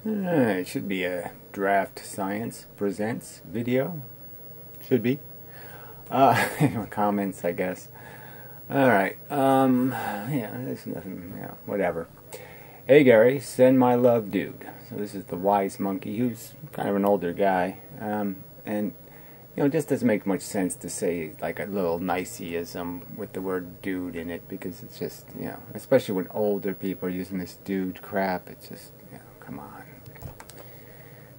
It should be a DraftScience Presents video. Should be. Comments, I guess. Alright, yeah, there's nothing, whatever. Hey Gary, send my love, dude. So this is the wise monkey, who's kind of an older guy, and, it just doesn't make much sense to say, like, a little niceism with the word dude in it, because it's just, especially when older people are using this dude crap, it's just, come on.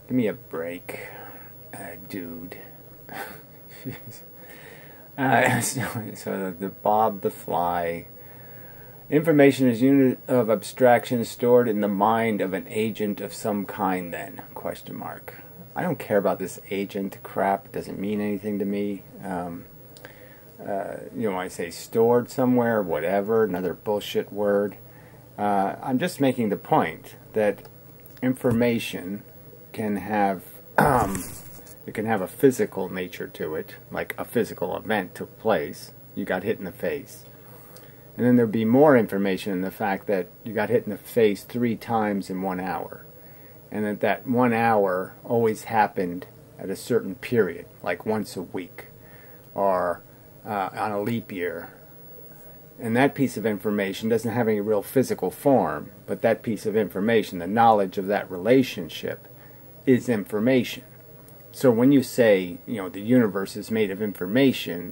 Give me a break, dude. So the Bob the Fly. Information is unit of abstraction stored in the mind of an agent of some kind then, question mark. I don't care about this agent crap. It doesn't mean anything to me. When I say stored somewhere, whatever, another bullshit word. I'm just making the point that information can have it can have a physical nature to it, like a physical event took place. You got hit in the face. And then there'd be more information in the fact that you got hit in the face 3 times in 1 hour. And that 1 hour always happened at a certain period, like once a week, or on a leap year. And that piece of information doesn't have any real physical form, but that piece of information, the knowledge of that relationship, is information. So when you say, the universe is made of information,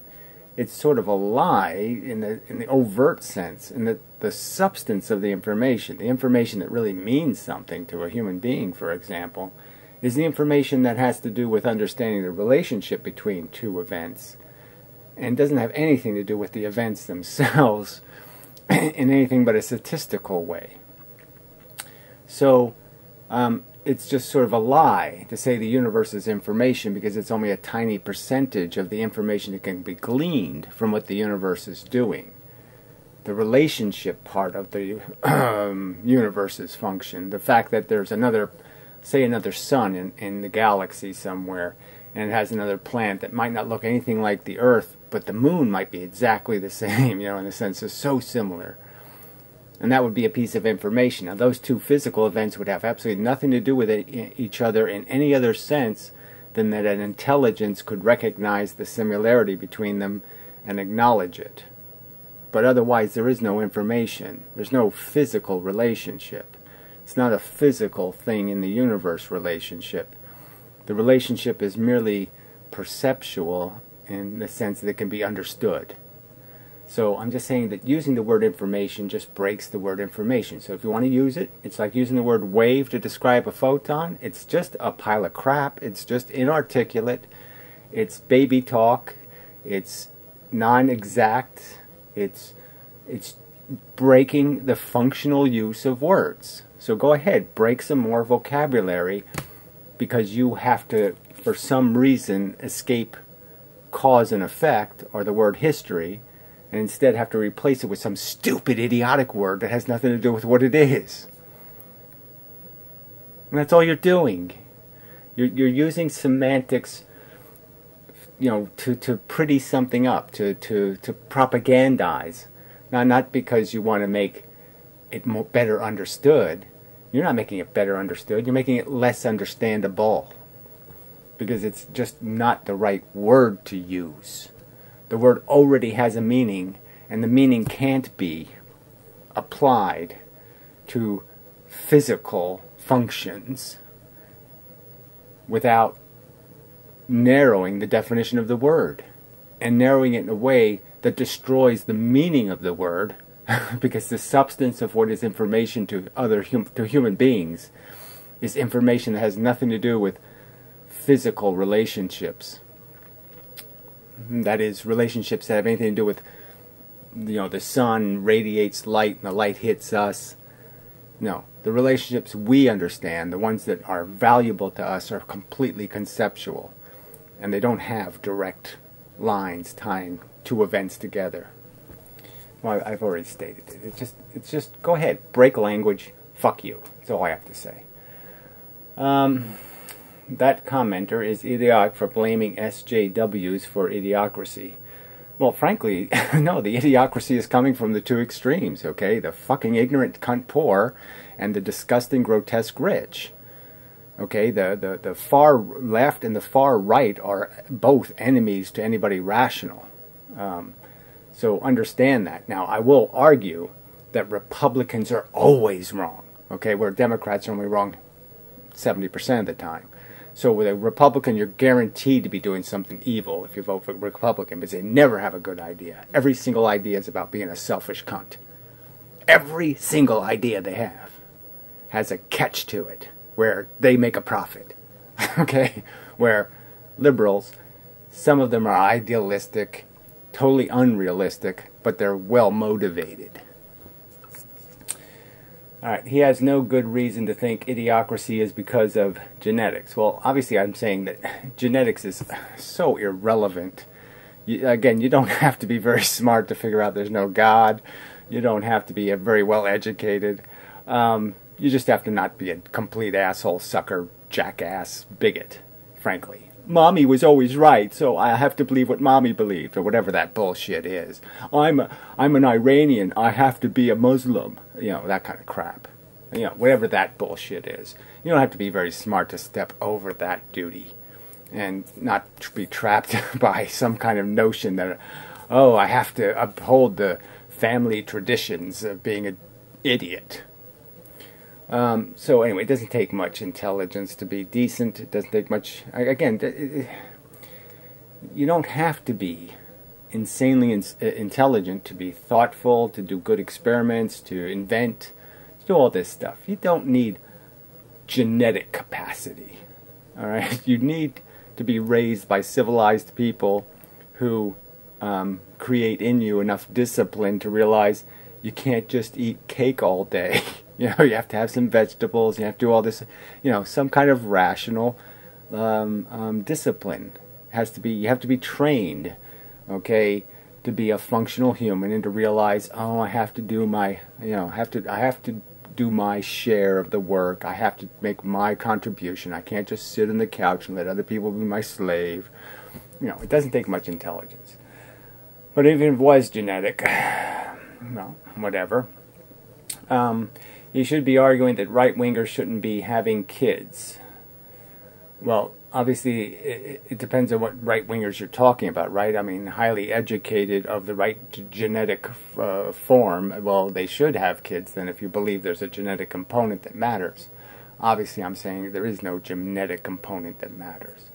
it's sort of a lie in the overt sense, in the substance of the information that really means something to a human being, for example, is the information that has to do with understanding the relationship between two events, and doesn't have anything to do with the events themselves in anything but a statistical way. So it's just sort of a lie to say the universe is information, because it's only a tiny percentage of the information that can be gleaned from what the universe is doing. The relationship part of the universe's function, the fact that there's another sun in the galaxy somewhere, and it has another planet that might not look anything like the Earth, but the moon might be exactly the same, in the sense it's so similar. And that would be a piece of information. Now, those two physical events would have absolutely nothing to do with each other in any other sense than that an intelligence could recognize the similarity between them and acknowledge it. But otherwise, there is no information. There's no physical relationship. It's not a physical thing in the universe relationship. The relationship is merely perceptual in the sense that it can be understood. So I'm just saying that using the word information just breaks the word information. So if you want to use it, it's like using the word wave to describe a photon. It's just a pile of crap. It's just inarticulate. It's baby talk. It's non-exact. It's breaking the functional use of words. So go ahead, break some more vocabulary, because you have to, for some reason, escape cause and effect, or the word history, and instead have to replace it with some stupid, idiotic word that has nothing to do with what it is. And that's all you're doing. You're using semantics, to pretty something up, to propagandize. Not because you want to make it better understood. You're not making it better understood. You're making it less understandable, because it's just not the right word to use. The word already has a meaning, and the meaning can't be applied to physical functions without narrowing the definition of the word, and narrowing it in a way that destroys the meaning of the word, because the substance of what is information to human beings is information that has nothing to do with physical relationships. That is, relationships that have anything to do with, the sun radiates light and the light hits us. No, the relationships we understand, the ones that are valuable to us, are completely conceptual, and they don't have direct lines tying two events together. Well, I've already stated it. It's just go ahead, break language, fuck you. That's all I have to say. That commenter is idiotic for blaming SJWs for idiocracy. Well, frankly, no, the idiocracy is coming from the two extremes, okay? The fucking ignorant cunt poor and the disgusting grotesque rich. Okay, the far left and the far right are both enemies to anybody rational. So understand that. Now, I will argue that Republicans are always wrong, okay, where Democrats are only wrong 70% of the time. So with a Republican, you're guaranteed to be doing something evil if you vote for Republican, because they never have a good idea. Every single idea is about being a selfish cunt. Every single idea they have has a catch to it, where they make a profit, okay? Where liberals, some of them are idealistic, totally unrealistic, but they're well motivated. All right, he has no good reason to think idiocracy is because of genetics. Well, obviously I'm saying that genetics is so irrelevant. Again, you don't have to be very smart to figure out there's no God. You don't have to be very well educated. You just have to not be a complete asshole, sucker, jackass, bigot, frankly. Mommy was always right, so I have to believe what Mommy believed, or whatever that bullshit is. I'm an Iranian, I have to be a Muslim. You know, that kind of crap. You know, whatever that bullshit is. You don't have to be very smart to step over that duty and not be trapped by some kind of notion that, oh, I have to uphold the family traditions of being an idiot. So anyway, it doesn't take much intelligence to be decent. It doesn't take much, again, you don't have to be insanely intelligent to be thoughtful, to do good experiments, to invent, to do all this stuff. You don't need genetic capacity, all right? You need to be raised by civilized people who create in you enough discipline to realize you can't just eat cake all day. You know, you have to have some vegetables. You have to do all this. You know, some kind of rational discipline has to be. You have to be trained, okay, to be a functional human and to realize, oh, I have to do my. You know, I have to do my share of the work. I have to make my contribution. I can't just sit on the couch and let other people be my slave. You know, it doesn't take much intelligence. But even if it was genetic, well, whatever. You should be arguing that right-wingers shouldn't be having kids. Well, obviously, it depends on what right-wingers you're talking about, right? I mean, highly educated of the right genetic form, well, they should have kids then if you believe there's a genetic component that matters. Obviously, I'm saying there is no genetic component that matters.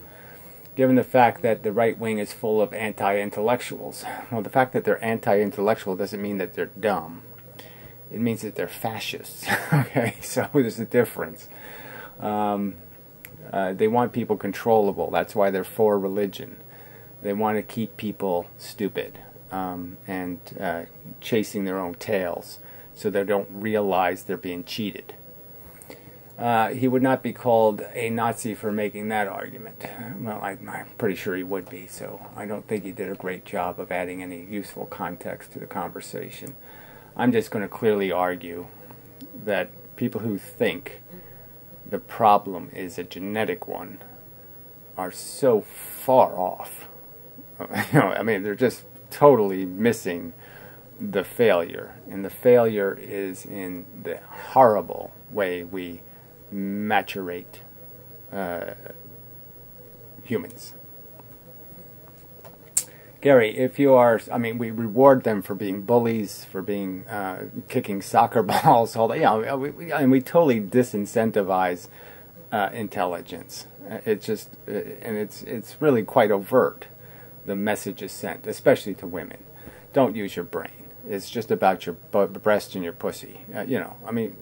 Given the fact that the right wing is full of anti-intellectuals. Well, the fact that they're anti-intellectual doesn't mean that they're dumb. It means that they're fascists. Okay, so there's a difference. They want people controllable. That's why they're for religion. They want to keep people stupid and chasing their own tails so they don't realize they're being cheated. He would not be called a Nazi for making that argument. Well, I'm pretty sure he would be, so I don't think he did a great job of adding any useful context to the conversation. I'm just going to clearly argue that people who think the problem is a genetic one are so far off. You know, I mean, they're just totally missing the failure. And the failure is in the horrible way we maturate humans. Gary, if you are, I mean, we reward them for being bullies, for being kicking soccer balls, all that. Yeah, and we totally disincentivize intelligence. It's just, and it's really quite overt. The message is sent, especially to women. Don't use your brain. It's just about your breast and your pussy. You know, I mean,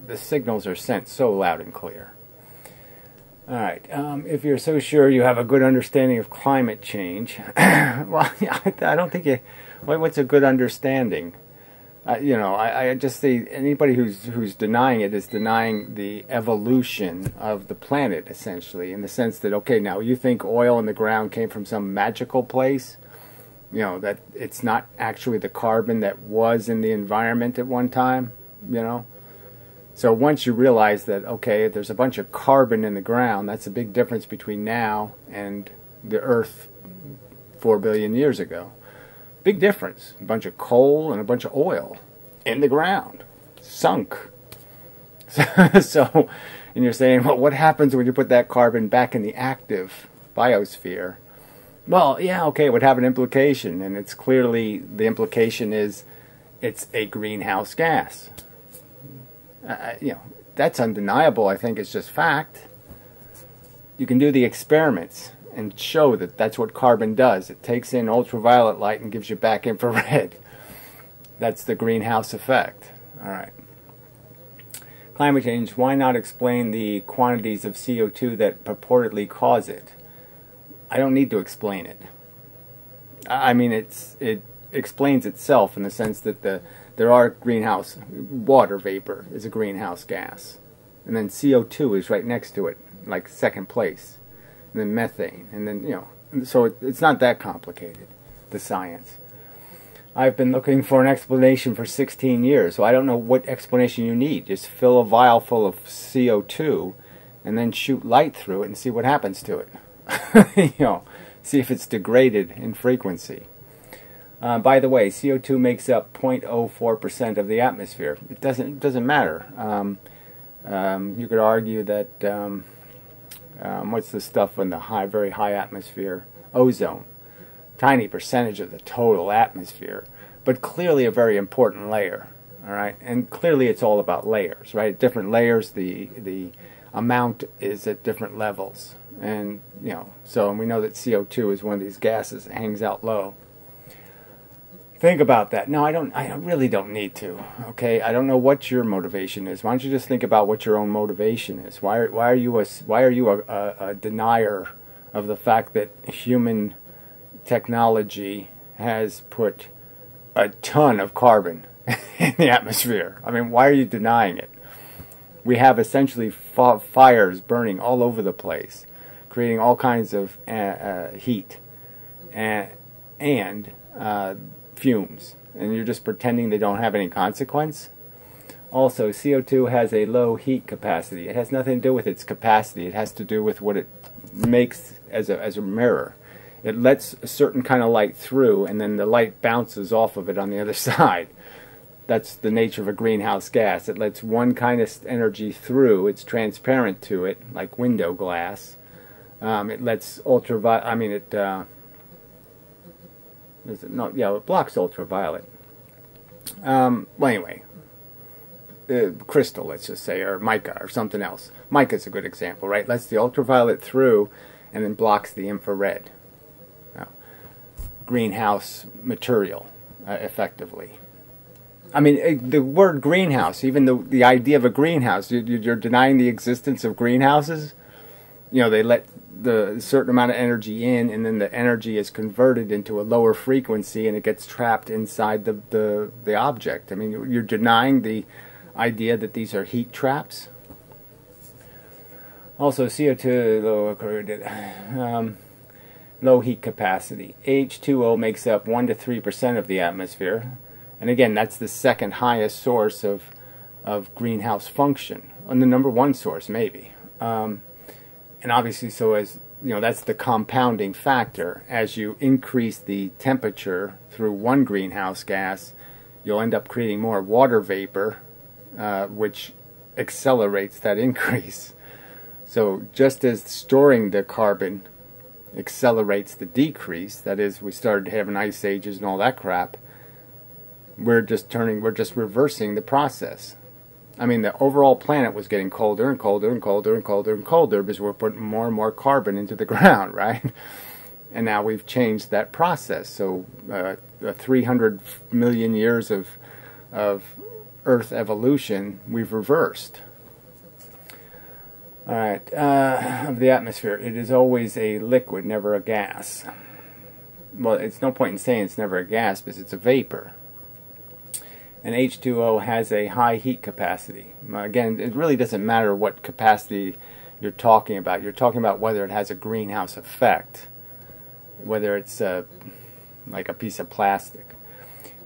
the signals are sent so loud and clear. All right. If you're so sure you have a good understanding of climate change, well, I don't think you. What's a good understanding? You know, I just say anybody who's denying it is denying the evolution of the planet, essentially, in the sense that, okay, now you think oil in the ground came from some magical place, you know, that it's not actually the carbon that was in the environment at one time, you know. So once you realize that, okay, there's a bunch of carbon in the ground, that's a big difference between now and the Earth 4 billion years ago. Big difference. A bunch of coal and a bunch of oil in the ground, sunk. So And you're saying, well, what happens when you put that carbon back in the active biosphere? Well, yeah, okay, it would have an implication, and it's clearly, the implication is it's a greenhouse gas. That's undeniable. I think it's just fact. You can do the experiments and show that that's what carbon does. It takes in ultraviolet light and gives you back infrared. That's the greenhouse effect. All right. Climate change, why not explain the quantities of CO2 that purportedly cause it? I don't need to explain it. I mean, it explains itself in the sense that there are greenhouse, water vapor is a greenhouse gas. And then CO2 is right next to it, like second place. And then methane. And then, so it's not that complicated, the science. I've been looking for an explanation for 16 years, so I don't know what explanation you need. Just fill a vial full of CO2 and then shoot light through it and see what happens to it. See if it's degraded in frequency. By the way, CO2 makes up 0.04% of the atmosphere. It doesn't matter. You could argue that what's the stuff in the very high atmosphere? Ozone. Tiny percentage of the total atmosphere, but clearly a very important layer. All right, and clearly it's all about layers, right? Different layers, the amount is at different levels, and so we know that CO2 is one of these gases that hangs out low. Think about that. No, I really don't need to. Okay, I don't know what your motivation is. Why don't you just think about what your own motivation is? Why are you a denier of the fact that human technology has put a ton of carbon in the atmosphere? I mean, why are you denying it? We have essentially fires burning all over the place, creating all kinds of heat and fumes, and you're just pretending they don't have any consequence? Also, CO2 has a low heat capacity. It has nothing to do with its capacity. It has to do with what it makes as a mirror. It lets a certain kind of light through, and then the light bounces off of it on the other side. That's the nature of a greenhouse gas. It lets one kind of energy through. It's transparent to it, like window glass. It lets ultraviolet. I mean, it blocks ultraviolet. Well, anyway, crystal, let's just say, or mica, or something else. Mica's a good example, right? Lets the ultraviolet through, and then blocks the infrared. Greenhouse material, effectively. I mean, the word greenhouse, even the idea of a greenhouse, you're denying the existence of greenhouses. They let the certain amount of energy in, and then the energy is converted into a lower frequency, and it gets trapped inside the object. I mean, you're denying the idea that these are heat traps. Also, CO2 low heat capacity. H2O makes up 1 to 3% of the atmosphere, and again, that's the second highest source of greenhouse function, and the number one source maybe. And obviously, so as that's the compounding factor. As you increase the temperature through one greenhouse gas, you'll end up creating more water vapor, which accelerates that increase. So just as storing the carbon accelerates the decrease, that is, we started having ice ages and all that crap, we're just reversing the process. I mean, the overall planet was getting colder and colder and colder and colder and colder because we're putting more and more carbon into the ground, right? And now we've changed that process. So 300 million years of Earth evolution, we've reversed. All right, of the atmosphere, it is always a liquid, never a gas. Well, it's no point in saying it's never a gas because it's a vapor. And H2O has a high heat capacity. Again, it really doesn't matter what capacity you're talking about. You're talking about whether it has a greenhouse effect, whether it's like a piece of plastic.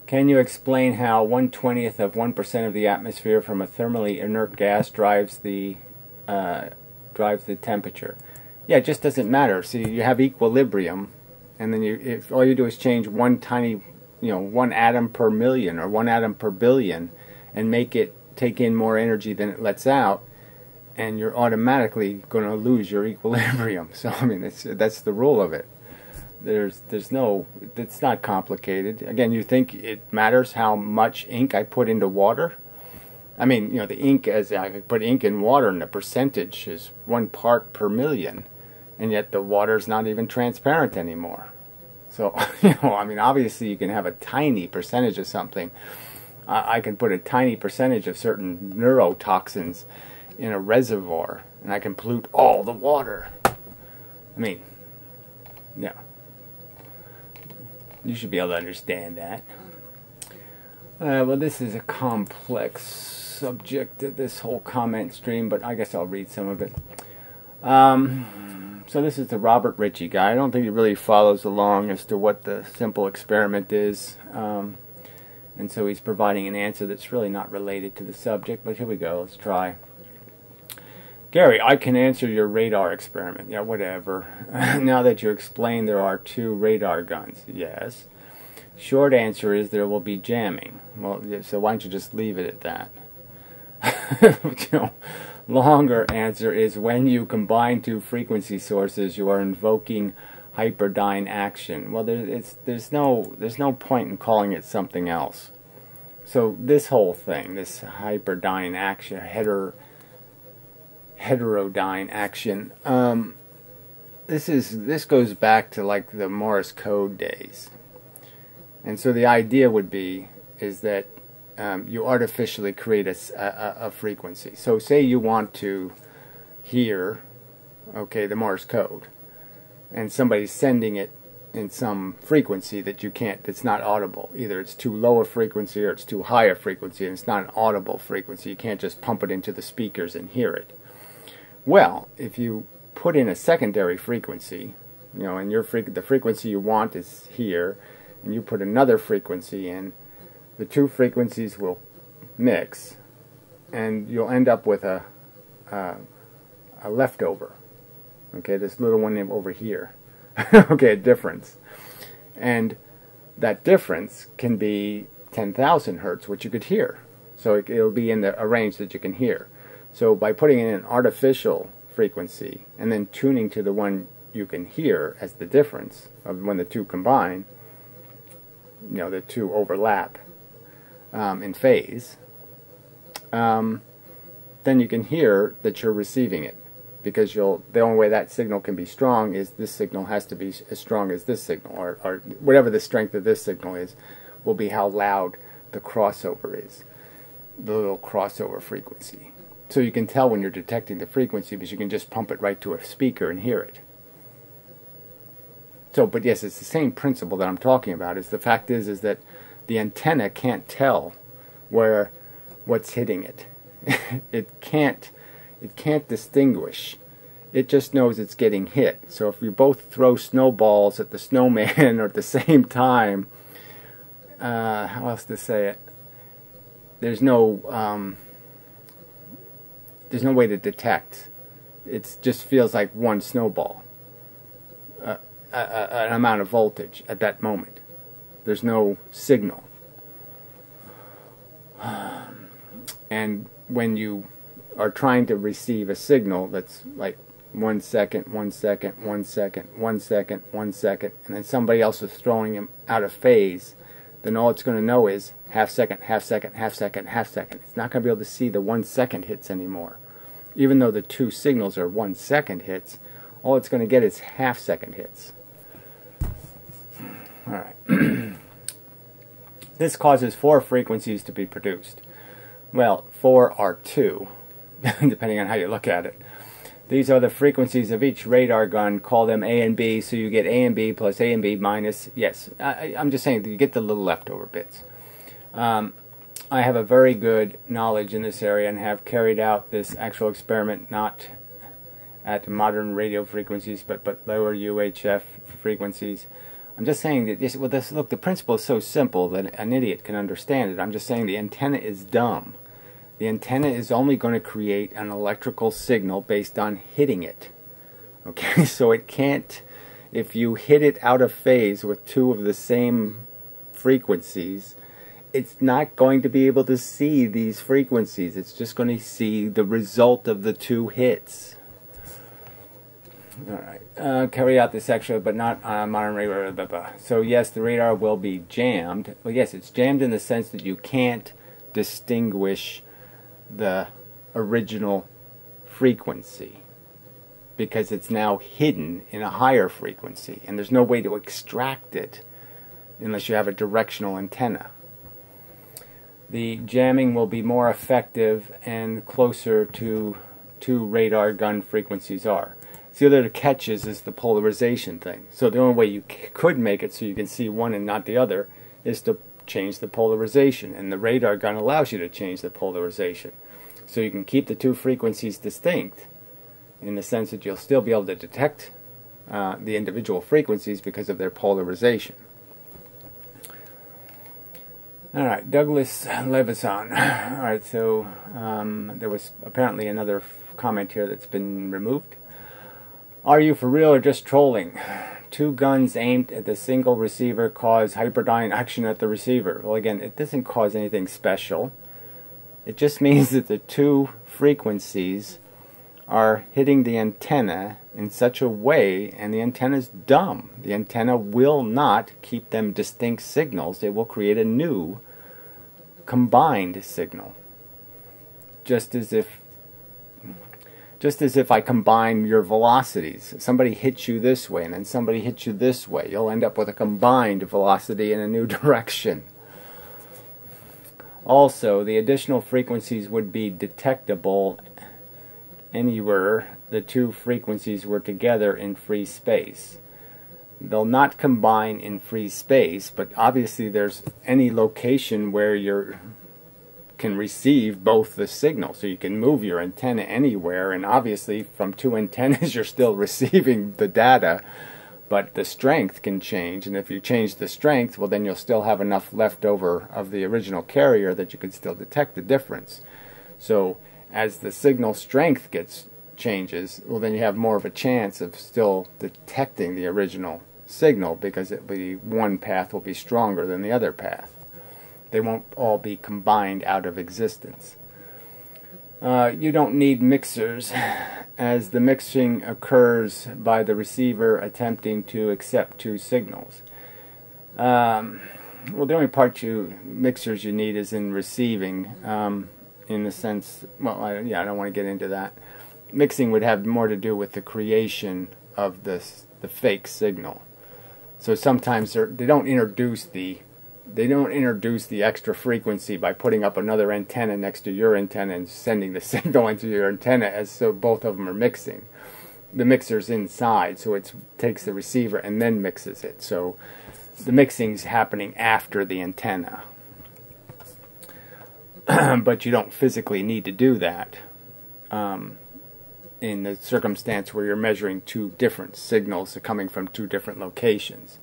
Can you explain how 1/20th of 1% of the atmosphere from a thermally inert gas drives the temperature? Yeah, it just doesn't matter. See, you have equilibrium, and then if all you do is change one tiny, 1 atom per million or 1 atom per billion, and make it take in more energy than it lets out, and you're automatically going to lose your equilibrium. So I mean, that's the rule of it. There's no, it's not complicated. Again, you think it matters how much ink I put into water? I mean, you know, the ink, as I could put ink in water, and the percentage is 1 part per million, and yet the water's not even transparent anymore. So, you know, I mean, obviously you can have a tiny percentage of something. I can put a tiny percentage of certain neurotoxins in a reservoir, and I can pollute all the water. I mean, yeah. You should be able to understand that. Well, this is a complex subject, this whole comment stream, but I guess I'll read some of it. So this is the Robert Ritchie guy. I don't think he really follows along as to what the simple experiment is. And so he's providing an answer that's really not related to the subject, but here we go. Let's try. Gary, I can answer your radar experiment. Yeah, whatever. Now that you explained there are 2 radar guns. Yes. Short answer is there will be jamming. Well, so why don't you just leave it at that? You know, longer answer is when you combine 2 frequency sources, you are invoking hyperdyne action. Well, there's no point in calling it something else. So this whole thing, this hyperdyne action, heterodyne action, this goes back to like the Morse code days. And so the idea would be is that you artificially create a frequency. So say you want to hear, okay, the Morse code, and somebody's sending it in some frequency that you can't, it's not audible. Either it's too low a frequency or it's too high a frequency, and it's not an audible frequency. You can't just pump it into the speakers and hear it. Well, if you put in a secondary frequency, you know, and the frequency you want is here, and you put another frequency in, the 2 frequencies will mix, and you'll end up with a leftover. Okay, this little one over here. Okay, a difference. And that difference can be 10,000 hertz, which you could hear. So it'll be in a range that you can hear. So by putting in an artificial frequency and then tuning to the one you can hear as the difference of when the 2 combine, you know, the 2 overlap in phase, then you can hear that you're receiving it. Because the only way that signal can be strong is this signal has to be as strong as this signal, or whatever the strength of this signal is, will be how loud the crossover is, the little crossover frequency. So you can tell when you're detecting the frequency because you can just pump it right to a speaker and hear it. So, but yes, it's the same principle that I'm talking about. Is the fact is that the antenna can't tell what's hitting it. It can't distinguish. It just knows it's getting hit. So if you both throw snowballs at the snowman or at the same time, how else to say it? There's no way to detect. It just feels like one snowball, an amount of voltage at that moment. There's no signal. And when you are trying to receive a signal that's like 1 second, 1 second, 1 second, 1 second, 1 second, and then somebody else is throwing him out of phase, then all it's going to know is half second, half second, half second, half second. It's not going to be able to see the 1 second hits anymore. Even though the 2 signals are 1 second hits, all it's going to get is half second hits. Alright. This causes 4 frequencies to be produced. Well, 4 are 2. Depending on how you look at it. These are the frequencies of each radar gun. Call them A and B, so you get A and B plus A and B minus, yes, I'm just saying that you get the little leftover bits. I have a very good knowledge in this area and have carried out this actual experiment not at modern radio frequencies, but lower UHF frequencies. I'm just saying that this, look, the principle is so simple that an idiot can understand it. I'm just saying the antenna is dumb. The antenna is only going to create an electrical signal based on hitting it. Okay, so it can't, if you hit it out of phase with 2 of the same frequencies, it's not going to be able to see these frequencies. It's just going to see the result of the two hits. All right. Carry out this extra, but not modern radar. Blah, blah. So yes, the radar will be jammed. Well, yes, it's jammed in the sense that you can't distinguish the original frequency because it's now hidden in a higher frequency, and there's no way to extract it unless you have a directional antenna. The jamming will be more effective and closer to two radar gun frequencies are. So the other catch is the polarization thing. So the only way you could make it so you can see one and not the other is to change the polarization, and the radar gun allows you to change the polarization. So you can keep the two frequencies distinct in the sense that you'll still be able to detect the individual frequencies because of their polarization. All right, Douglas Levison. All right, so there was apparently another comment here that's been removed. Are you for real or just trolling? Two guns aimed at the single receiver cause hyperdyne action at the receiver. Well, again, it doesn't cause anything special. It just means that the two frequencies are hitting the antenna in such a way, and the antenna is dumb. The antenna will not keep them distinct signals. It will create a new combined signal. Just as if I combine your velocities. Somebody hits you this way and then somebody hits you this way. You'll end up with a combined velocity in a new direction. Also, the additional frequencies would be detectable anywhere the two frequencies were together in free space. They'll not combine in free space, but obviously there's any location where you can receive both the signals. So you can move your antenna anywhere, and obviously from two antennas you're still receiving the data, but the strength can change, and if you change the strength, well, then you'll still have enough left over of the original carrier that you can still detect the difference. So as the signal strength changes, well, then you have more of a chance of still detecting the original signal, because one path will be stronger than the other path. They won't all be combined out of existence. You don't need mixers, as the mixing occurs by the receiver attempting to accept two signals. Well, the only mixers you need is in receiving, in the sense, well, I don't want to get into that. Mixing would have more to do with the creation of the fake signal. So sometimes they don't introduce the extra frequency by putting up another antenna next to your antenna and sending the signal into your antenna, so both of them are mixing. The mixer's inside, so it takes the receiver and then mixes it. So the mixing's happening after the antenna. But you don't physically need to do that in the circumstance where you're measuring two different signals coming from two different locations.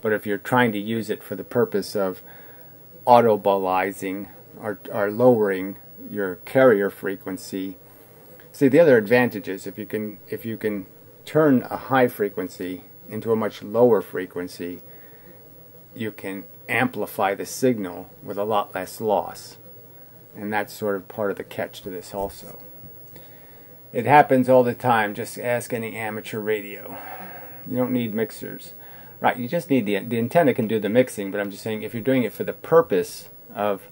But if you're trying to use it for the purpose of autobolizing or lowering your carrier frequency, see, the other advantage is if you can turn a high frequency into a much lower frequency, you can amplify the signal with a lot less loss. And that's sort of part of the catch to this also. It happens all the time. Just ask any amateur radio. You don't need mixers. Right, you just need the antenna can do the mixing, but I'm just saying if you're doing it for the purpose of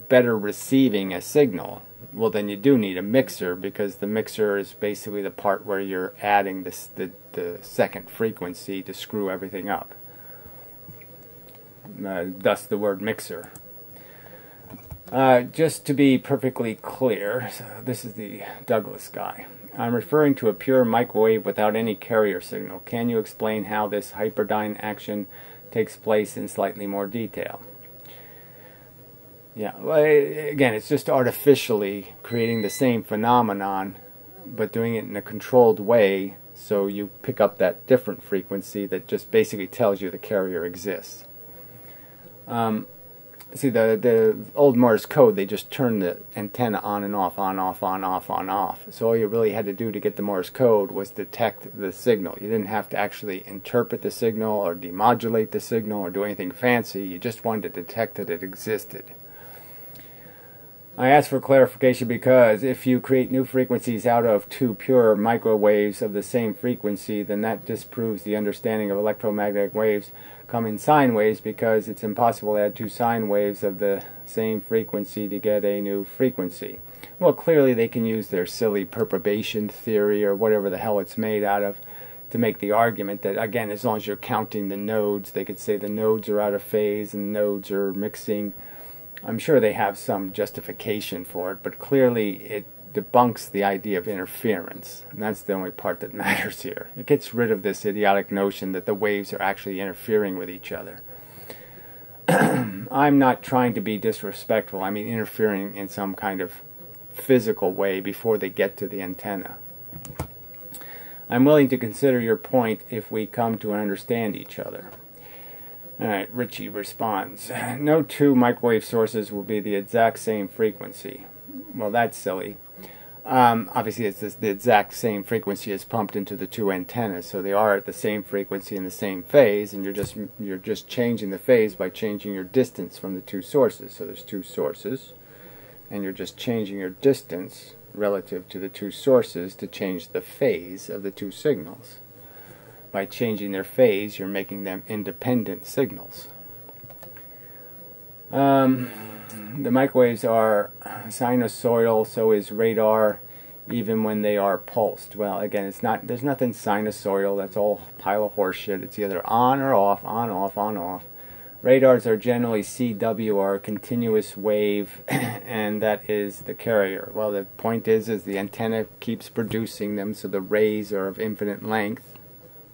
better receiving a signal, well, then you do need a mixer, because the mixer is basically the part where you're adding the second frequency to screw everything up. Thus the word mixer. Just to be perfectly clear, so this is the Douglas guy. I'm referring to a pure microwave without any carrier signal. Can you explain how this hyperdyne action takes place in slightly more detail? Yeah, well, again, it's just artificially creating the same phenomenon, but doing it in a controlled way, so you pick up that different frequency that just basically tells you the carrier exists. see, the old Morse code, they just turned the antenna on and off, on, off, on, off, on, off. So all you really had to do to get the Morse code was detect the signal. You didn't have to actually interpret the signal or demodulate the signal or do anything fancy. You just wanted to detect that it existed. I ask for clarification because if you create new frequencies out of two pure microwaves of the same frequency, then that disproves the understanding of electromagnetic waves come in sine waves, because it's impossible to add two sine waves of the same frequency to get a new frequency. Well, clearly they can use their silly perturbation theory or whatever the hell it's made out of to make the argument that, again, as long as you're counting the nodes, they could say the nodes are out of phase and nodes are mixing. I'm sure they have some justification for it, but clearly it debunks the idea of interference, and that's the only part that matters here. It gets rid of this idiotic notion that the waves are actually interfering with each other. I'm not trying to be disrespectful. I mean interfering in some kind of physical way before they get to the antenna. I'm willing to consider your point if we come to understand each other. Alright, Richie responds, no two microwave sources will be the exact same frequency. Well, that's silly. Obviously, it's the exact same frequency is pumped into the two antennas, so they are at the same frequency in the same phase, and you're just changing the phase by changing your distance from the two sources. So there's two sources, and you're just changing your distance relative to the two sources to change the phase of the two signals. By changing their phase, you're making them independent signals. The microwaves are sinusoidal, so is radar, even when they are pulsed. Well, again, there's nothing sinusoidal. That's all a pile of horseshit. It's either on or off, on, off, on, off. Radars are generally CW, or continuous wave, and that is the carrier. Well, the point is the antenna keeps producing them, so the rays are of infinite length.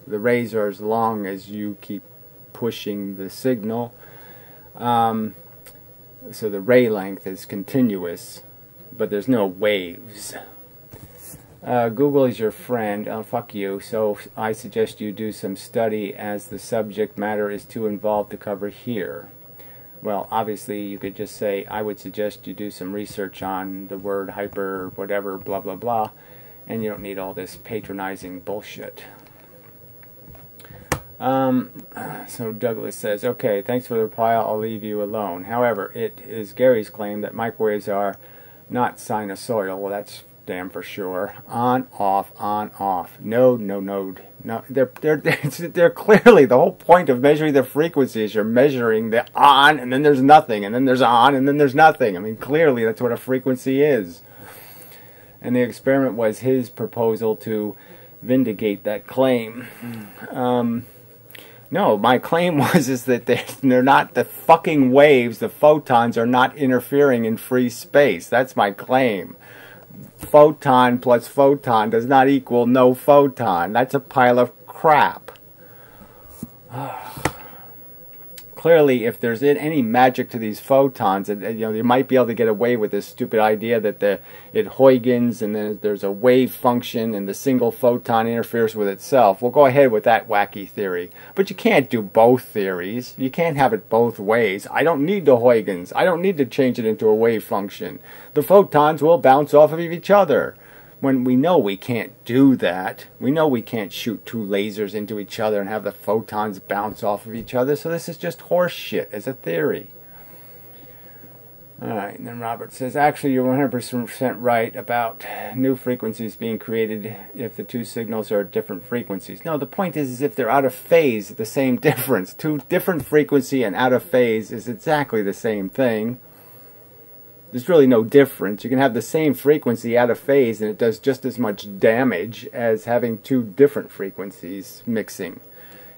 The rays are as long as you keep pushing the signal. So the ray length is continuous, but there's no waves. Google is your friend. Fuck you. So I suggest you do some study, as the subject matter is too involved to cover here. Well, obviously you could just say, I would suggest you do some research on the word hyper whatever blah blah blah, and you don't need all this patronizing bullshit. So Douglas says, okay, thanks for the reply, I'll leave you alone. However, it is Gary's claim that microwaves are not sinusoidal. Well, that's damn for sure. On, off, node, no node. No, they're clearly, the whole point of measuring the frequency is you're measuring the on, and then there's nothing, and then there's on, and then there's nothing. I mean, clearly that's what a frequency is. And the experiment was his proposal to vindicate that claim. No, my claim is that they're not the fucking waves. The photons are not interfering in free space. That's my claim. Photon plus photon does not equal no photon. That's a pile of crap. Clearly, if there's any magic to these photons, you might be able to get away with this stupid idea that it Huygens and then there's a wave function and the single photon interferes with itself. We'll go ahead with that wacky theory. But you can't do both theories. You can't have it both ways. I don't need the Huygens. I don't need to change it into a wave function. The photons will bounce off of each other. When we know we can't do that, we know we can't shoot two lasers into each other and have the photons bounce off of each other, so this is just horse shit as a theory. Alright, and then Robert says, actually you're 100% right about new frequencies being created if the two signals are different frequencies. No, the point is if they're out of phase, the same difference. Two different frequency and out of phase is exactly the same thing. There's really no difference. You can have the same frequency out of phase and it does just as much damage as having two different frequencies mixing.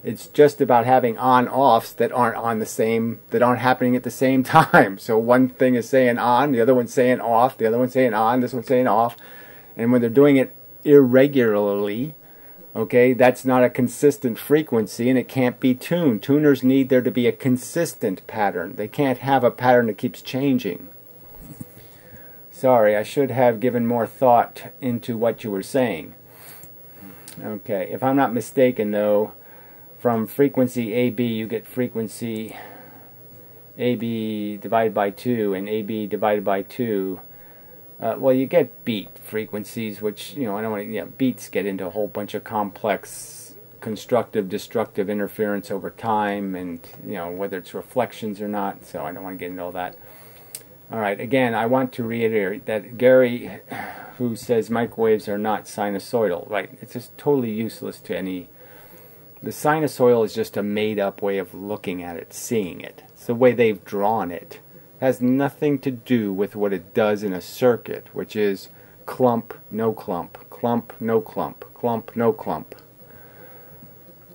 It's just about having on-offs that aren't happening at the same time. So one thing is saying on, the other one's saying off, the other one's saying on, this one's saying off. And when they're doing it irregularly, okay, that's not a consistent frequency and it can't be tuned. Tuners need there to be a consistent pattern. They can't have a pattern that keeps changing. Sorry, I should have given more thought into what you were saying. Okay, if I'm not mistaken though, from frequency AB you get frequency AB divided by 2 and AB divided by 2, well, you get beat frequencies, which, I don't want to, beats get into a whole bunch of complex constructive, destructive interference over time, and, whether it's reflections or not, so I don't want to get into all that. All right, again, I want to reiterate that Gary, who says microwaves are not sinusoidal, right, it's just totally useless to any. The sinusoidal is just a made-up way of looking at it, seeing it. It's the way they've drawn it. Has nothing to do with what it does in a circuit, which is clump, no clump, clump, no clump, clump, no clump.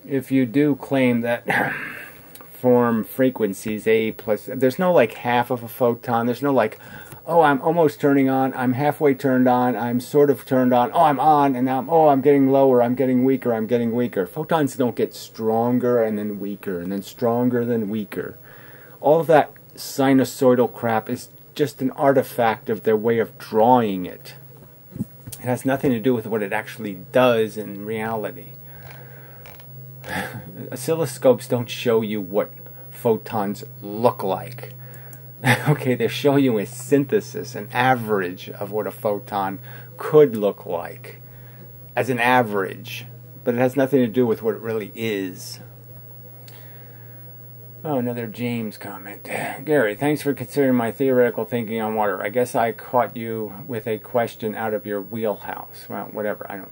If you do claim that form frequencies A plus, there's no like half of a photon, there's no like, oh, I'm almost turning on, I'm halfway turned on, I'm sort of turned on, oh, I'm on, and now, oh, I'm getting lower, I'm getting weaker, I'm getting weaker. Photons don't get stronger and then weaker, and then stronger than weaker. All of that sinusoidal crap is just an artifact of their way of drawing it. It has nothing to do with what it actually does in reality. Oscilloscopes don't show you what photons look like. Okay, they show you a synthesis, an average of what a photon could look like as an average, but it has nothing to do with what it really is. Oh, another James comment. Gary, thanks for considering my theoretical thinking on water. I guess I caught you with a question out of your wheelhouse. Well, whatever.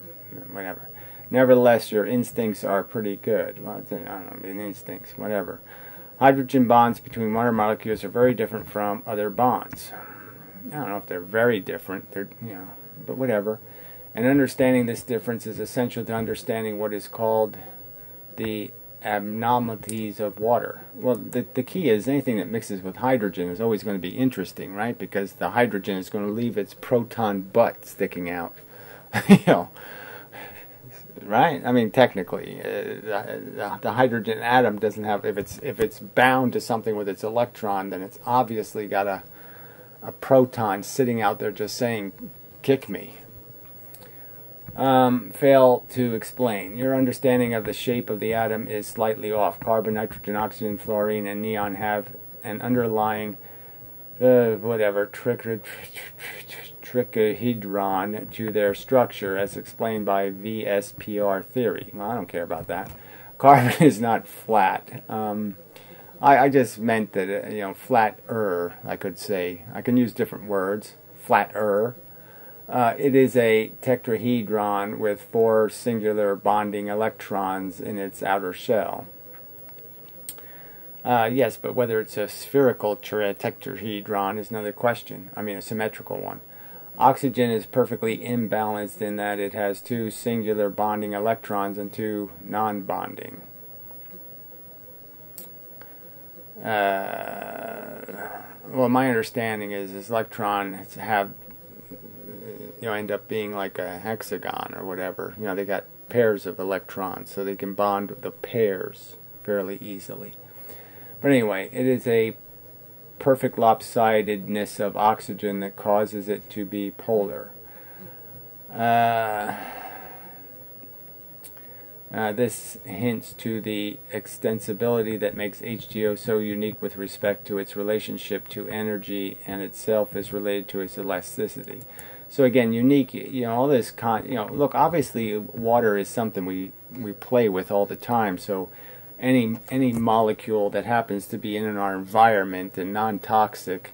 Whatever. Nevertheless, your instincts are pretty good. Well, I don't know, instincts, whatever. Hydrogen bonds between water molecules are very different from other bonds. I don't know if they're very different. They're, but whatever. And understanding this difference is essential to understanding what is called the abnormalities of water. Well, the key is anything that mixes with hydrogen is always going to be interesting, right? Because the hydrogen is going to leave its proton butt sticking out. Right? I mean, technically, the hydrogen atom doesn't have, if it's bound to something with its electron, then it's obviously got a proton sitting out there just saying, kick me. Fail to explain. Your understanding of the shape of the atom is slightly off. Carbon, nitrogen, oxygen, fluorine, and neon have an underlying, trichohedron to their structure, as explained by VSPR theory. Well, I don't care about that. Carbon is not flat. I just meant that, flat-er, I could say. I can use different words. Flat-er. It is a tetrahedron with 4 singular bonding electrons in its outer shell. Yes, but whether it's a spherical tetrahedron is another question. I mean, a symmetrical one. Oxygen is perfectly imbalanced in that it has 2 singular bonding electrons and 2 non-bonding. Well, my understanding is electrons have, end up being like a hexagon or whatever. They got pairs of electrons, so they can bond the pairs fairly easily. But anyway, it is a perfect lopsidedness of oxygen that causes it to be polar. This hints to the extensibility that makes H2O so unique with respect to its relationship to energy, and itself is related to its elasticity. So again, unique, all this, look, obviously water is something we play with all the time, so any molecule that happens to be in our environment and non-toxic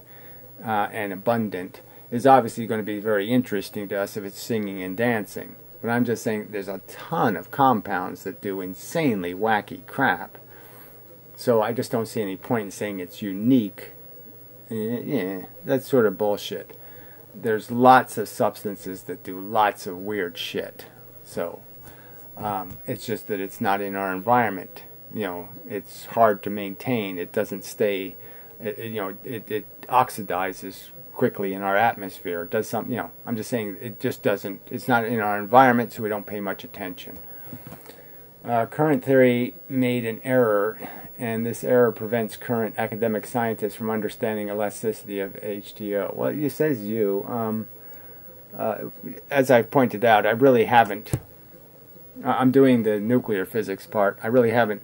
and abundant is obviously going to be very interesting to us if it's singing and dancing. But I'm just saying there's a ton of compounds that do insanely wacky crap. So I just don't see any point in saying it's unique. Yeah, that's sort of bullshit. There's lots of substances that do lots of weird shit. So it's just that it's not in our environment. It's hard to maintain. It doesn't stay, it oxidizes quickly in our atmosphere. It does something, I'm just saying it just doesn't, it's not in our environment, so we don't pay much attention. Current theory made an error, and this error prevents current academic scientists from understanding elasticity of H2O. Well, it says you. As I've pointed out, I really haven't. I'm doing the nuclear physics part. I really haven't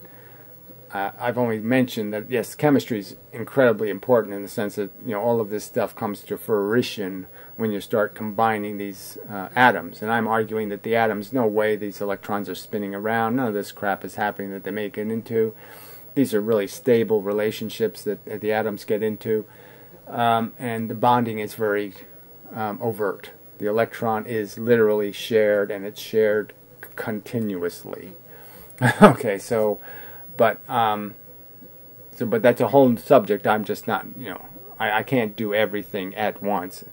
I've only mentioned that, yes, chemistry is incredibly important in the sense that, all of this stuff comes to fruition when you start combining these atoms. And I'm arguing that the atoms, no way these electrons are spinning around. None of this crap is happening that they make it into. These are really stable relationships that the atoms get into. And the bonding is very overt. The electron is literally shared, and it's shared continuously. Okay, but that's a whole subject. I'm just not, I can't do everything at once.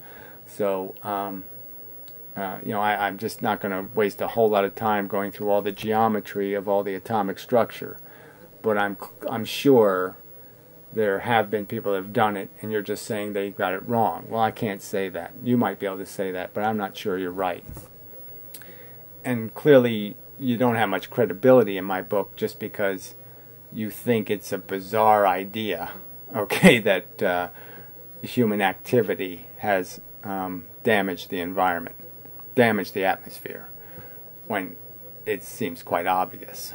So, I'm just not going to waste a whole lot of time going through all the geometry of all the atomic structure. But I'm sure there have been people that have done it, and you're just saying they got it wrong. Well, I can't say that. You might be able to say that, but I'm not sure you're right. And clearly, you don't have much credibility in my book just because you think it's a bizarre idea, okay, that human activity has damaged the environment, damaged the atmosphere, when it seems quite obvious.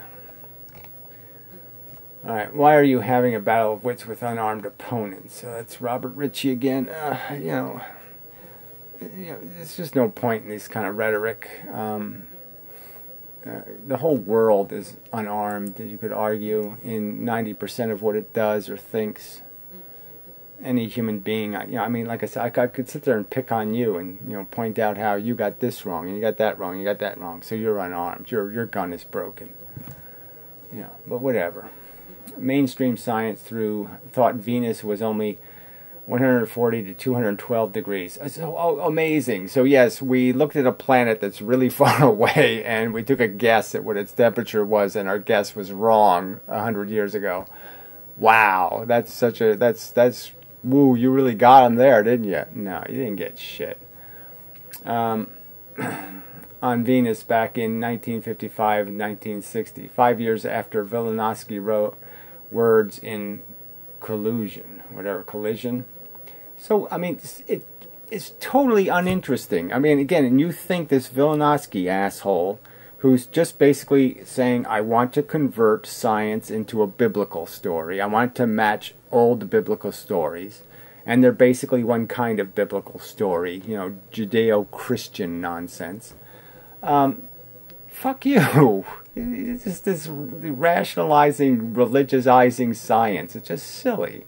All right, why are you having a battle of wits with unarmed opponents? So that's Robert Ritchie again. There's just no point in this kind of rhetoric. The whole world is unarmed, you could argue, in 90% of what it does or thinks. Any human being, like I said, I could sit there and pick on you and, point out how you got this wrong, and you got that wrong, and you got that wrong, so you're unarmed, your gun is broken. But whatever. Mainstream science thought Venus was only 140 to 212 degrees. So amazing. So yes, we looked at a planet that's really far away, and we took a guess at what its temperature was, and our guess was wrong 100 years ago. Wow, that's woo, you really got them there, didn't you? No, you didn't get shit. On Venus back in 1955 and 1960, 5 years after Velikovsky wrote words in collision. So, it's totally uninteresting. Again, and you think this Velikovsky asshole, who's just basically saying, I want to convert science into a biblical story. I want to match old biblical stories. And they're basically one kind of biblical story, Judeo-Christian nonsense. Fuck you. It's just this rationalizing, religiousizing science. It's just silly.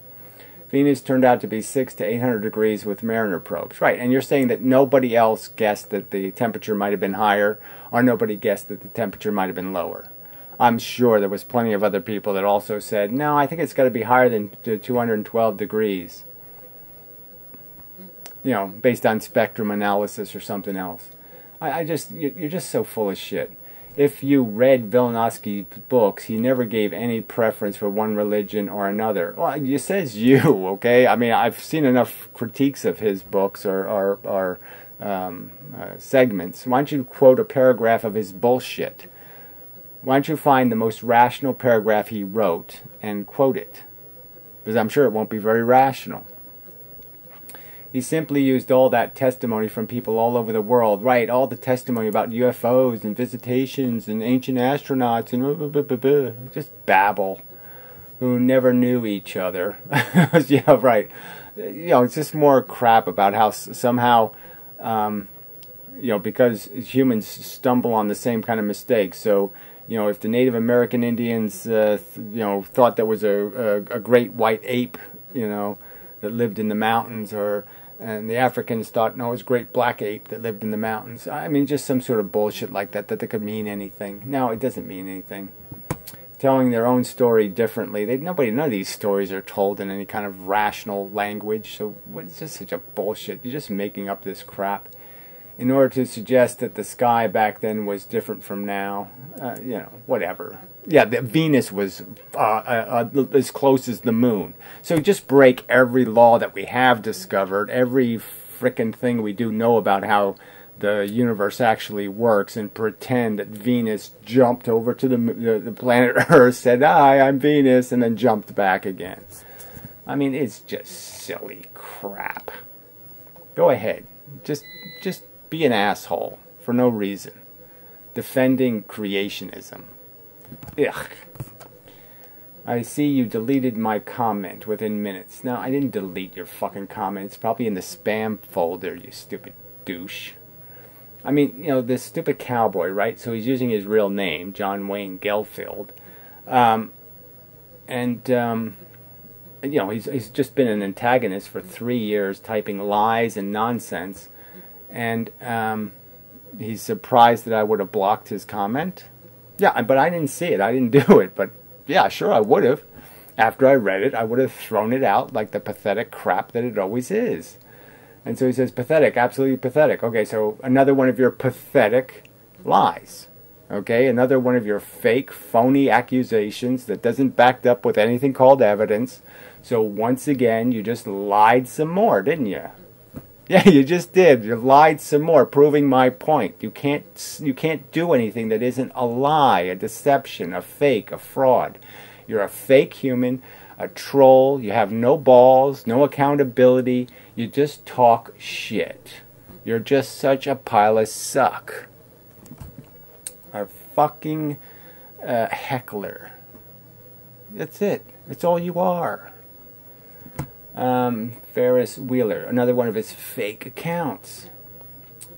Venus turned out to be 600 to 800 degrees with Mariner probes. Right, and you're saying that nobody else guessed that the temperature might have been higher, or nobody guessed that the temperature might have been lower. I'm sure there was plenty of other people that also said, no, I think it's got to be higher than 212 degrees. Based on spectrum analysis or something else. You're just so full of shit. If you read Velikovsky's books, he never gave any preference for one religion or another. Well, it says you, okay? I've seen enough critiques of his books or segments. Why don't you quote a paragraph of his bullshit? Why don't you find the most rational paragraph he wrote and quote it? Because I'm sure it won't be very rational. He simply used all that testimony from people all over the world, right? All the testimony about UFOs and visitations and ancient astronauts and just babble, who never knew each other. Yeah, right. It's just more crap about how somehow, because humans stumble on the same kind of mistakes. So, if the Native American Indians, thought there was a great white ape, that lived in the mountains, and the Africans thought, no, it was a great black ape that lived in the mountains. Just some sort of bullshit like that could mean anything. No, it doesn't mean anything. Telling their own story differently. None of these stories are told in any kind of rational language. So it's just such a bullshit. You're just making up this crap in order to suggest that the sky back then was different from now. Whatever. Yeah, the Venus was as close as the moon. So just break every law that we have discovered, every frickin' thing we do know about how the universe actually works, and pretend that Venus jumped over to the planet Earth, said, "Hi, I'm Venus," and then jumped back again. It's just silly crap. Go ahead. Just be an asshole for no reason. Defending creationism. Ugh. I see you deleted my comment within minutes. No, I didn't delete your fucking comment. It's probably in the spam folder, you stupid douche. I mean, you know, this stupid cowboy, right? So he's using his real name, John Wayne Gelfield. You know, he's just been an antagonist for 3 years, typing lies and nonsense. And he's surprised that I would have blocked his comment. Yeah, but I didn't see it. I didn't do it. But yeah, sure, I would have. After I read it, I would have thrown it out like the pathetic crap that it always is. And so he says, pathetic, absolutely pathetic. Okay, so another one of your pathetic lies. Okay, another one of your fake, phony accusations that doesn't backed up with anything called evidence. So once again, you just lied some more, didn't you? Yeah, you just did. You lied some more, proving my point. You can't do anything that isn't a lie, a deception, a fake, a fraud. You're a fake human, a troll. You have no balls, no accountability. You just talk shit. You're just such a pile of suck. A fucking heckler. That's it. That's all you are. Ferris Wheeler, another one of his fake accounts.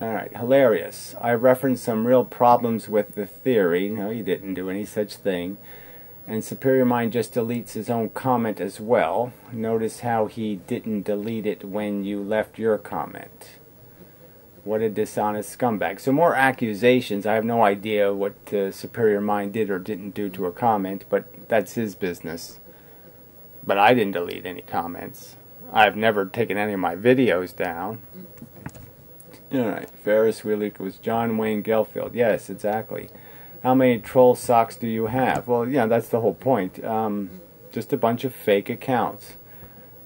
Alright, hilarious. I referenced some real problems with the theory. No, you didn't do any such thing. And Superior Mind just deletes his own comment as well. Notice how he didn't delete it when you left your comment. What a dishonest scumbag. So more accusations. I have no idea what Superior Mind did or didn't do to a comment, but that's his business. But I didn't delete any comments. I've never taken any of my videos down. Alright, Ferris Wheeler was John Wayne Gelfield. Yes, exactly. How many troll socks do you have? Well, yeah, that's the whole point. Just a bunch of fake accounts.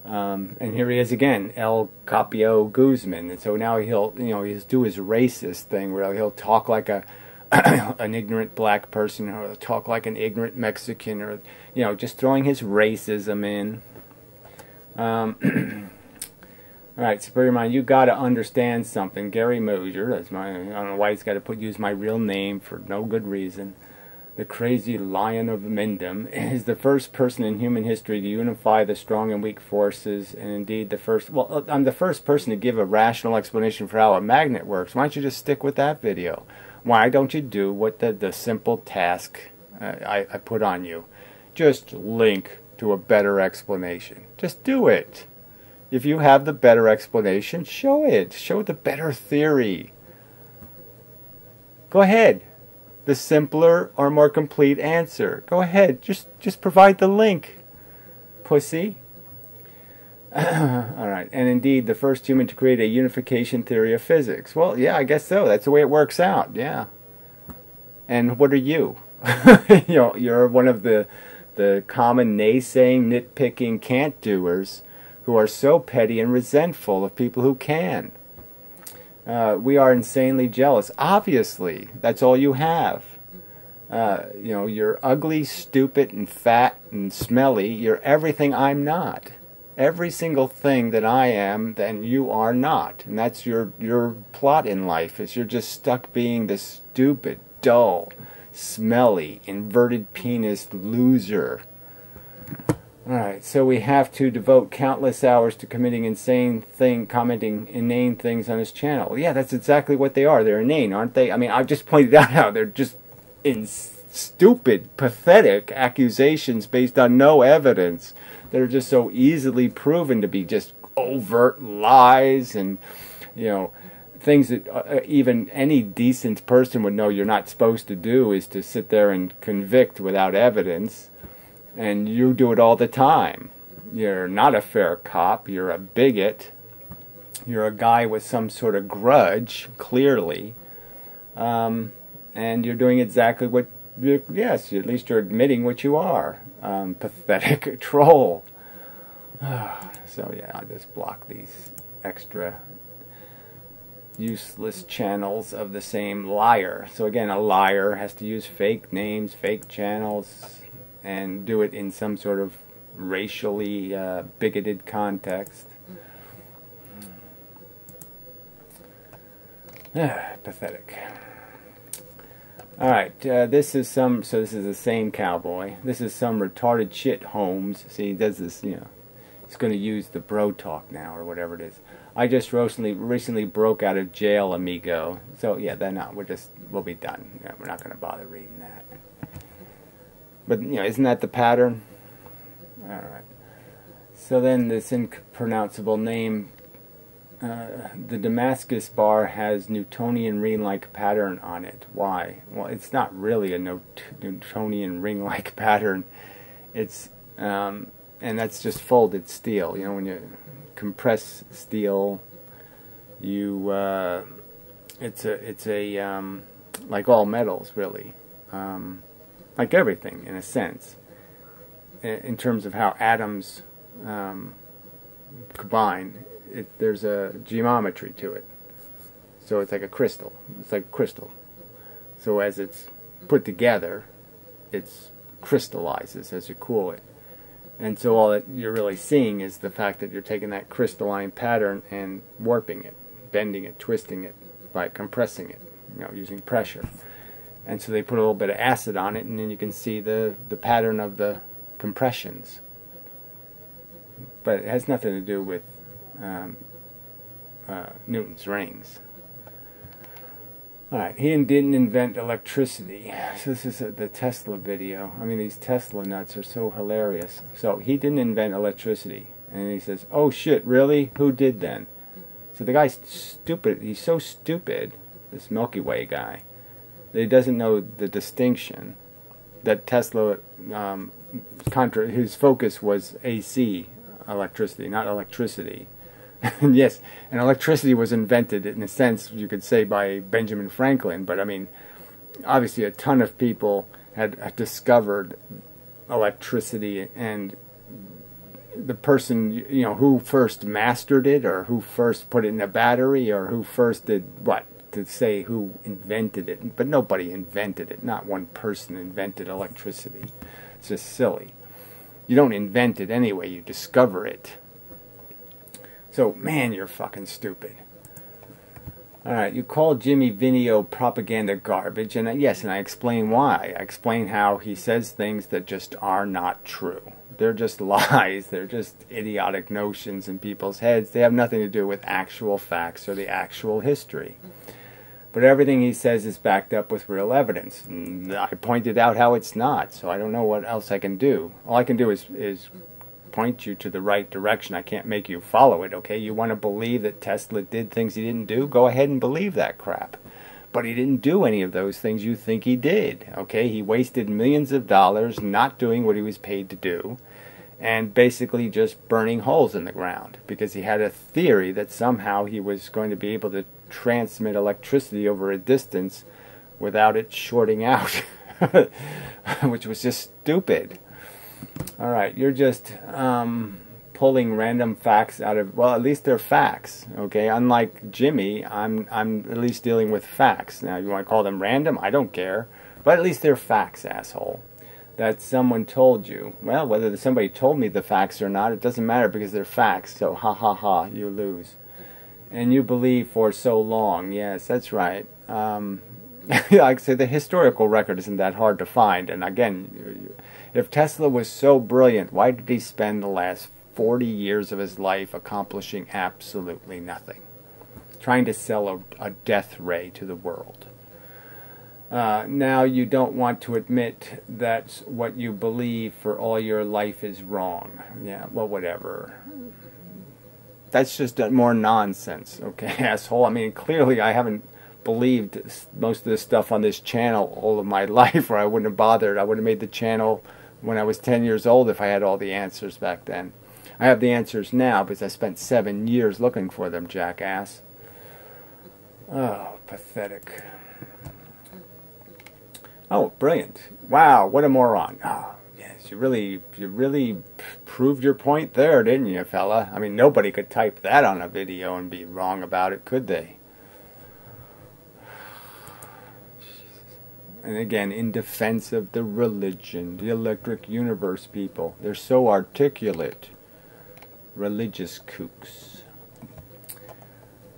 And here he is again, El Capio Guzman. And so now he'll do his racist thing where he'll talk like an ignorant black person, or talk like an ignorant Mexican, or just throwing his racism in. All right, Superior Mind, you got to understand something. Gary Mosier, I don't know why he's got to use my real name for no good reason. The crazy lion of Mendham is the first person in human history to unify the strong and weak forces, and indeed the first. Well, I'm the first person to give a rational explanation for how a magnet works. Why don't you just stick with that video? Why don't you do what the simple task I put on you? Just link to a better explanation. Just do it. If you have the better explanation, show it. Show the better theory. Go ahead. The simpler or more complete answer. Go ahead. Just provide the link. Pussy. Alright, and indeed the first human to create a unification theory of physics. Well, yeah, I guess so. That's the way it works out, yeah. And what are you? You're one of the common naysaying, nitpicking can't-doers who are so petty and resentful of people who can. We are insanely jealous. Obviously, that's all you have. You're ugly, stupid, and fat, and smelly. You're everything I'm not. Every single thing that I am, then you are not. And that's your plot in life, is you're just stuck being this stupid, dull, smelly, inverted penis loser. Alright, so we have to devote countless hours to commenting inane things on his channel. Yeah, that's exactly what they are. They're inane, aren't they? I mean, I've just pointed out how they're just stupid, pathetic accusations based on no evidence that are just so easily proven to be just overt lies and, things that even any decent person would know you're not supposed to do, is to sit there and convict without evidence. And you do it all the time. You're not a fair cop. You're a bigot. You're a guy with some sort of grudge, clearly. And you're doing exactly what, yes, at least you're admitting what you are. Pathetic troll. So yeah, I'll just block these extra useless channels of the same liar. So again, a liar has to use fake names, fake channels, and do it in some sort of racially bigoted context. Pathetic. All right, this is some. So this is the same cowboy. This is some retarded shit Holmes. See, he does this. You know, he's going to use the bro talk now or whatever it is. I just recently broke out of jail, amigo. So yeah, then no, we'll be done. Yeah, we're not going to bother reading that. But you know, isn't that the pattern? All right. So then this inpronounceable name. The Damascus bar has Newtonian ring-like pattern on it. Why? Well, it's not really a Newtonian ring-like pattern. It's and that's just folded steel. You know, when you compress steel, you it's a like all metals really, like everything in a sense, in terms of how atoms combine. There's a geometry to it. So it's like a crystal. It's like crystal. So as it's put together, it crystallizes as you cool it. And so all that you're really seeing is the fact that you're taking that crystalline pattern and warping it, bending it, twisting it by compressing it, you know, using pressure. And so they put a little bit of acid on it, and then you can see the pattern of the compressions. But it has nothing to do with Newton's rings. Alright, he didn't invent electricity. So this is the Tesla video. I mean, these Tesla nuts are so hilarious. So he didn't invent electricity. And he says, oh shit, really? Who did then? So the guy's stupid. He's so stupid, this Milky Way guy, that he doesn't know the distinction that Tesla, his focus was AC electricity, not electricity. Yes, and electricity was invented, in a sense, you could say, by Benjamin Franklin, but I mean, obviously a ton of people had discovered electricity, and the person, you know, who first mastered it, or who first put it in a battery, or who first did what, to say who invented it. But nobody invented it. Not one person invented electricity. It's just silly. You don't invent it anyway, you discover it. So, man, you're fucking stupid. Alright, you call Jimmy Video propaganda garbage, and yes, and I explain why. I explain how he says things that just are not true. They're just lies. They're just idiotic notions in people's heads. They have nothing to do with actual facts or the actual history. But everything he says is backed up with real evidence. And I pointed out how it's not, so I don't know what else I can do. All I can do is point you to the right direction. I can't make you follow it, okay? You want to believe that Tesla did things he didn't do? Go ahead and believe that crap. But he didn't do any of those things you think he did, okay? He wasted millions of dollars not doing what he was paid to do, and basically just burning holes in the ground, because he had a theory that somehow he was going to be able to transmit electricity over a distance without it shorting out, which was just stupid. All right, you're just pulling random facts out of, well, at least they're facts, okay? Unlike Jimmy, I'm at least dealing with facts. Now, you want to call them random? I don't care. But at least they're facts, asshole. That someone told you. Well, whether somebody told me the facts or not, it doesn't matter because they're facts. So, ha ha ha, you lose. And you believe for so long. Yes, that's right. Like I say, the historical record isn't that hard to find. And again, if Tesla was so brilliant, why did he spend the last 40 years of his life accomplishing absolutely nothing? Trying to sell a death ray to the world. Now you don't want to admit that what you believe for all your life is wrong. Yeah, well, whatever. That's just more nonsense, okay, asshole? I mean, clearly I haven't believed most of this stuff on this channel all of my life, or I wouldn't have bothered. I would have made the channel when I was 10 years old if I had all the answers back then. I have the answers now because I spent 7 years looking for them, jackass. Oh, pathetic. Oh, brilliant. Wow, what a moron. Oh, yes, you really proved your point there, didn't you, fella? I mean, nobody could type that on a video and be wrong about it, could they? And again, in defense of the religion, the electric universe people. They're so articulate. Religious kooks.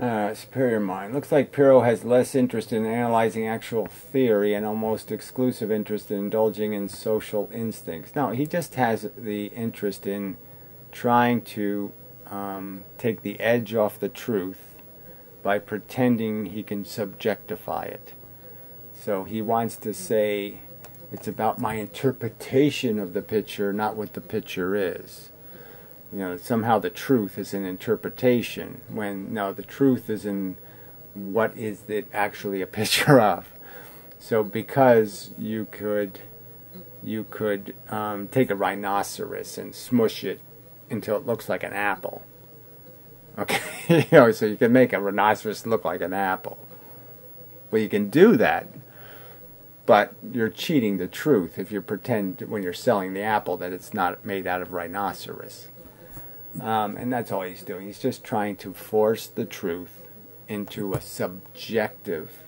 Superior mind. Looks like Pirro has less interest in analyzing actual theory and almost exclusive interest in indulging in social instincts. No, he just has the interest in trying to take the edge off the truth by pretending he can subjectify it. So he wants to say it's about my interpretation of the picture, not what the picture is. You know, somehow the truth is in interpretation, when no, the truth is in what is it actually a picture of. So because you could take a rhinoceros and smush it until it looks like an apple. Okay, you know, so you can make a rhinoceros look like an apple. Well, you can do that, but you're cheating the truth if you pretend when you're selling the apple that it's not made out of rhinoceros. And that's all he's doing. He's just trying to force the truth into a subjective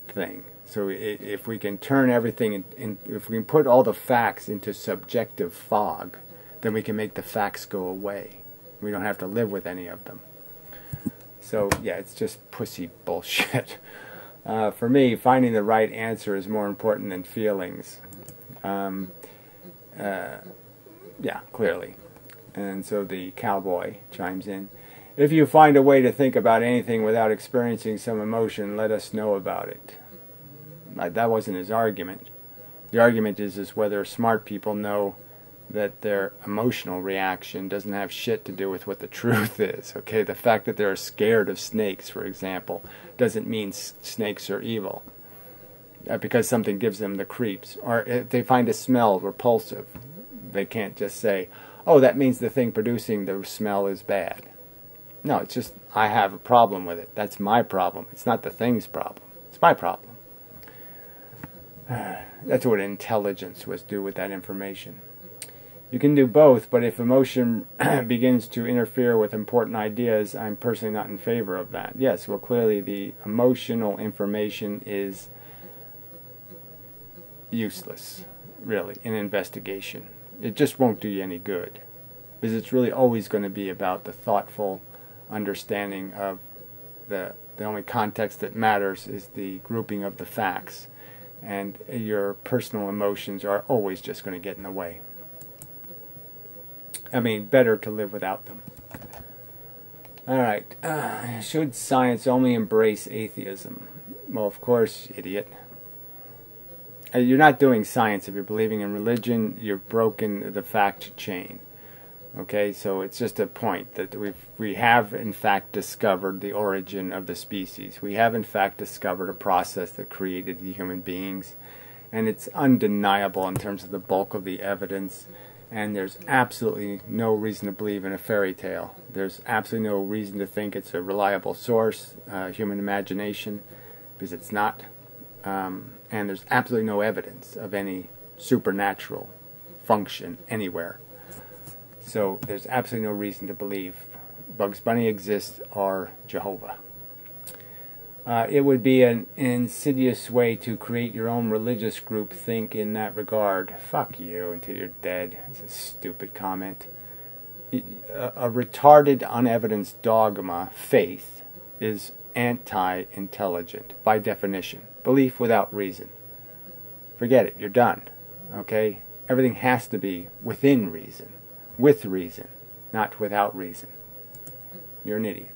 thing. So if we can turn everything, if we can put all the facts into subjective fog, then we can make the facts go away. We don't have to live with any of them. So yeah, it's just pussy bullshit. For me, finding the right answer is more important than feelings. Yeah, clearly. And so the cowboy chimes in. If you find a way to think about anything without experiencing some emotion, let us know about it. That wasn't his argument. The argument is whether smart people know that their emotional reaction doesn't have shit to do with what the truth is. Okay, the fact that they're scared of snakes, for example, doesn't mean snakes are evil. Because something gives them the creeps. Or if they find a smell repulsive, they can't just say, oh, that means the thing producing the smell is bad. No, it's just, I have a problem with it. That's my problem. It's not the thing's problem. It's my problem. That's what intelligence was do with that information. You can do both, but if emotion begins to interfere with important ideas, I'm personally not in favor of that. Yes, well, clearly the emotional information is useless, really, in investigation. It just won't do you any good, because it's really always going to be about the thoughtful understanding of the only context that matters is the grouping of the facts, and your personal emotions are always just going to get in the way. I mean, better to live without them. Alright, should science only embrace atheism? Well, of course, idiot. You're not doing science if you're believing in religion. You've broken the fact chain. Okay, so it's just a point that we have in fact discovered the origin of the species. We have in fact discovered a process that created the human beings, and it's undeniable in terms of the bulk of the evidence. And there's absolutely no reason to believe in a fairy tale. There's absolutely no reason to think it's a reliable source, human imagination, because it's not. And there's absolutely no evidence of any supernatural function anywhere. So there's absolutely no reason to believe Bugs Bunny exists or Jehovah. It would be an insidious way to create your own religious group think in that regard. Fuck you until you're dead. It's a stupid comment. A retarded, unevidenced dogma, faith, is anti-intelligent by definition. Belief without reason. Forget it. You're done. Okay? Everything has to be within reason. With reason. Not without reason. You're an idiot.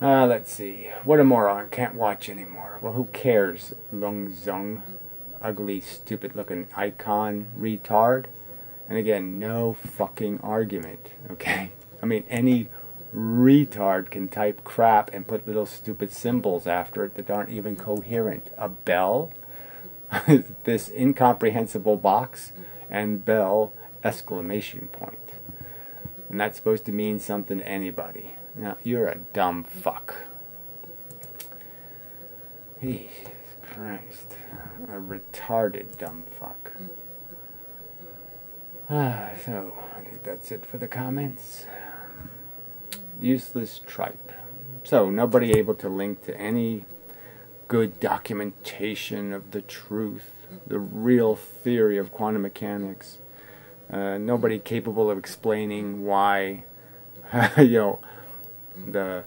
Let's see. What a moron. Can't watch anymore. Well, who cares? Lung Zung. Ugly, stupid-looking icon. Retard. And again, no fucking argument. Okay? I mean, any retard can type crap and put little stupid symbols after it that aren't even coherent. A bell? This incomprehensible box? And bell! Exclamation point. And that's supposed to mean something to anybody. Now, you're a dumb fuck. Jesus Christ. A retarded dumb fuck. So, I think that's it for the comments. Useless tripe. So, nobody able to link to any good documentation of the truth, the real theory of quantum mechanics. Nobody capable of explaining why, the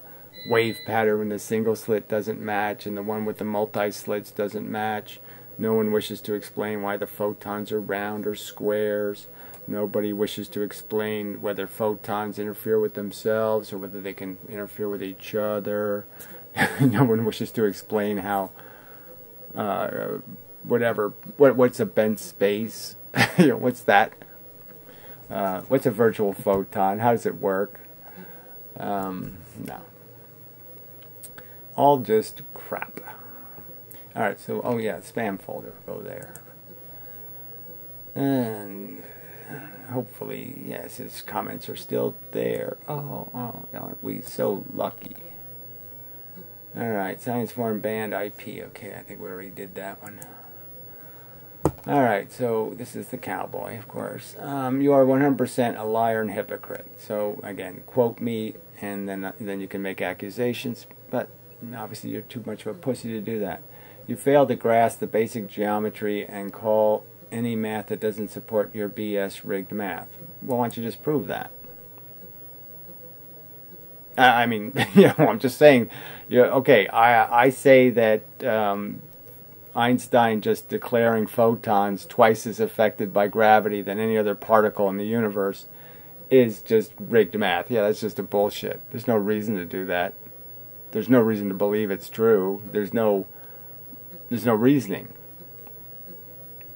wave pattern in the single slit doesn't match, and the one with the multi-slits doesn't match. No one wishes to explain why the photons are round or squares. Nobody wishes to explain whether photons interfere with themselves or whether they can interfere with each other. No one wishes to explain how, what's a bent space? What's that? What's a virtual photon? How does it work? No. All just crap. Alright, so, oh yeah, spam folder, go there. And hopefully, yes, his comments are still there. Oh, aren't we so lucky? Alright, Science Forum banned IP. Okay, I think we already did that one. Alright, so this is the cowboy, of course. You are 100% a liar and hypocrite. So, again, quote me, and then you can make accusations, but obviously you're too much of a pussy to do that. You fail to grasp the basic geometry and call any math that doesn't support your BS rigged math. Well, why don't you just prove that? I mean, I'm just saying, okay, I say that Einstein just declaring photons twice as affected by gravity than any other particle in the universe is just rigged math. Yeah, that's just a bullshit. There's no reason to do that. There's no reason to believe it's true. There's no reasoning.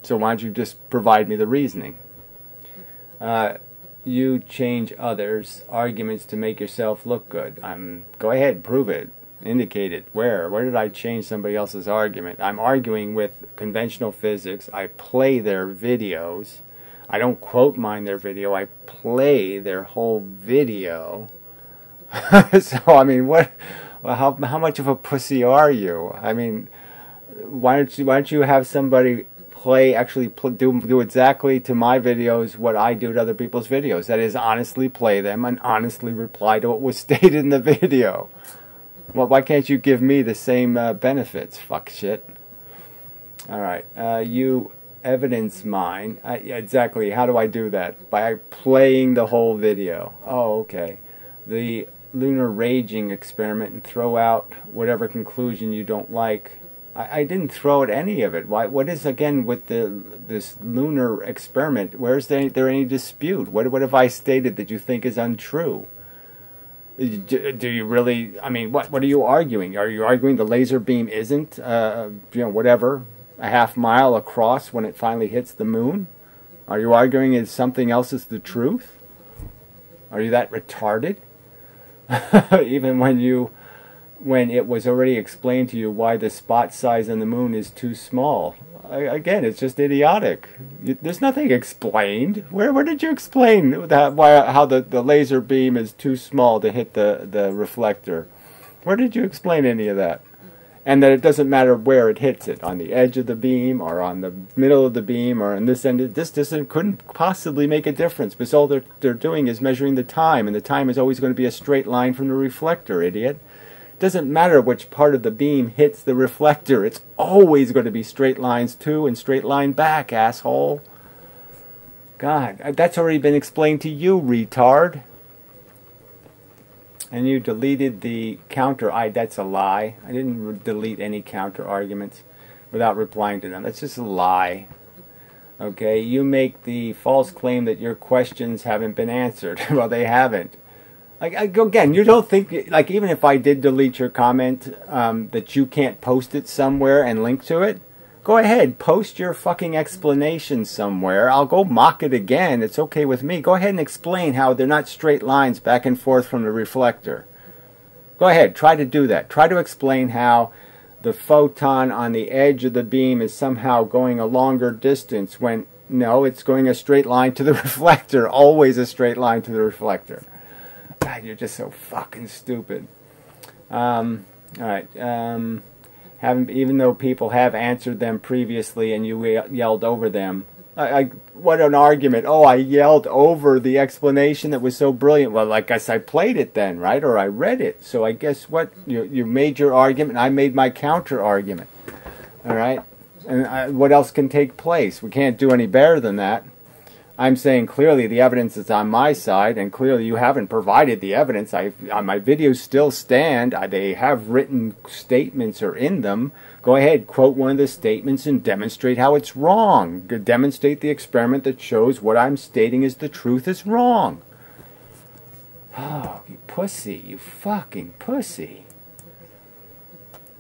So why don't you just provide me the reasoning? You change others' arguments to make yourself look good. Go ahead, prove it. Indicate it. Where? Where did I change somebody else's argument? I'm arguing with conventional physics. I play their videos. I don't quote mine their video. I play their whole video. So, I mean, how much of a pussy are you? I mean, why don't you have somebody do exactly to my videos what I do to other people's videos? That is, honestly play them and honestly reply to what was stated in the video. Well, why can't you give me the same benefits? Fuck shit. Alright, you evidence mine. Exactly, how do I do that? By playing the whole video. Oh, okay. The lunar raging experiment, and throw out whatever conclusion you don't like. I didn't throw out any of it. What is, again, with this lunar experiment? Where's there any dispute? What have I stated that you think is untrue? Do you really, I mean, what are you arguing? Are you arguing the laser beam isn't, whatever, a half mile across when it finally hits the moon? Are you arguing is something else is the truth? Are you that retarded? Even when it was already explained to you why the spot size on the moon is too small. Again, it's just idiotic. There's nothing explained. Where did you explain that? How the laser beam is too small to hit the reflector? Where did you explain any of that? And that it doesn't matter where it hits it, on the edge of the beam or on the middle of the beam or on this end. This couldn't possibly make a difference because all they're doing is measuring the time, and the time is always going to be a straight line from the reflector, idiot. Doesn't matter which part of the beam hits the reflector. It's always going to be straight lines to and straight line back, asshole. God, that's already been explained to you, retard. And you deleted the counter. That's a lie. I didn't delete any counter arguments without replying to them. That's just a lie. Okay, you make the false claim that your questions haven't been answered. Well, they haven't. Again, you don't think, like, even if I did delete your comment, that you can't post it somewhere and link to it? Go ahead, post your fucking explanation somewhere. I'll go mock it again. It's okay with me. Go ahead and explain how they're not straight lines back and forth from the reflector. Go ahead, try to do that. Try to explain how the photon on the edge of the beam is somehow going a longer distance when, no, it's going a straight line to the reflector. Always a straight line to the reflector. God, you're just so fucking stupid. Alright. Even though people have answered them previously and you yelled over them. What an argument. Oh, I yelled over the explanation that was so brilliant. Well, I guess I played it then, right? Or I read it. So I guess what? You made your argument and I made my counter argument. Alright? And what else can take place? We can't do any better than that. I'm saying clearly the evidence is on my side, and clearly you haven't provided the evidence. My videos still stand. They have written statements are in them. Go ahead, quote one of the statements and demonstrate how it's wrong. Demonstrate the experiment that shows what I'm stating is the truth is wrong. Oh, you pussy, you fucking pussy.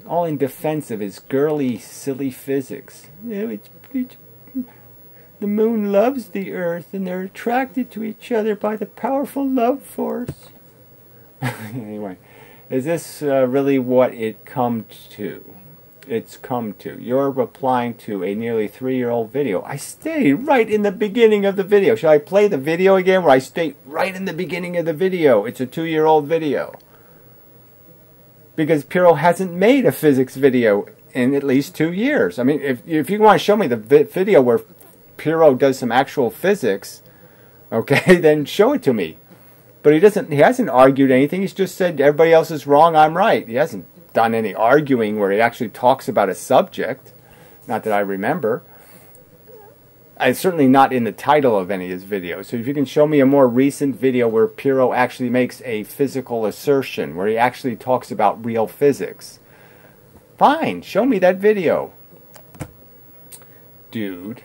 All in defense of his girly, silly physics. The moon loves the earth, and they're attracted to each other by the powerful love force. Anyway, is this really what it come to? It's come to. You're replying to a nearly 3-year-old video. I stayed right in the beginning of the video. Shall I play the video again where I state right in the beginning of the video? It's a 2-year-old video. Because Piro hasn't made a physics video in at least 2 years. I mean, if you want to show me the video where Piro does some actual physics, okay, then show it to me. But he hasn't argued anything. He's just said everybody else is wrong, I'm right. He hasn't done any arguing where he actually talks about a subject. Not that I remember. It's certainly not in the title of any of his videos. So if you can show me a more recent video where Piro actually makes a physical assertion, where he actually talks about real physics, fine, show me that video. Dude,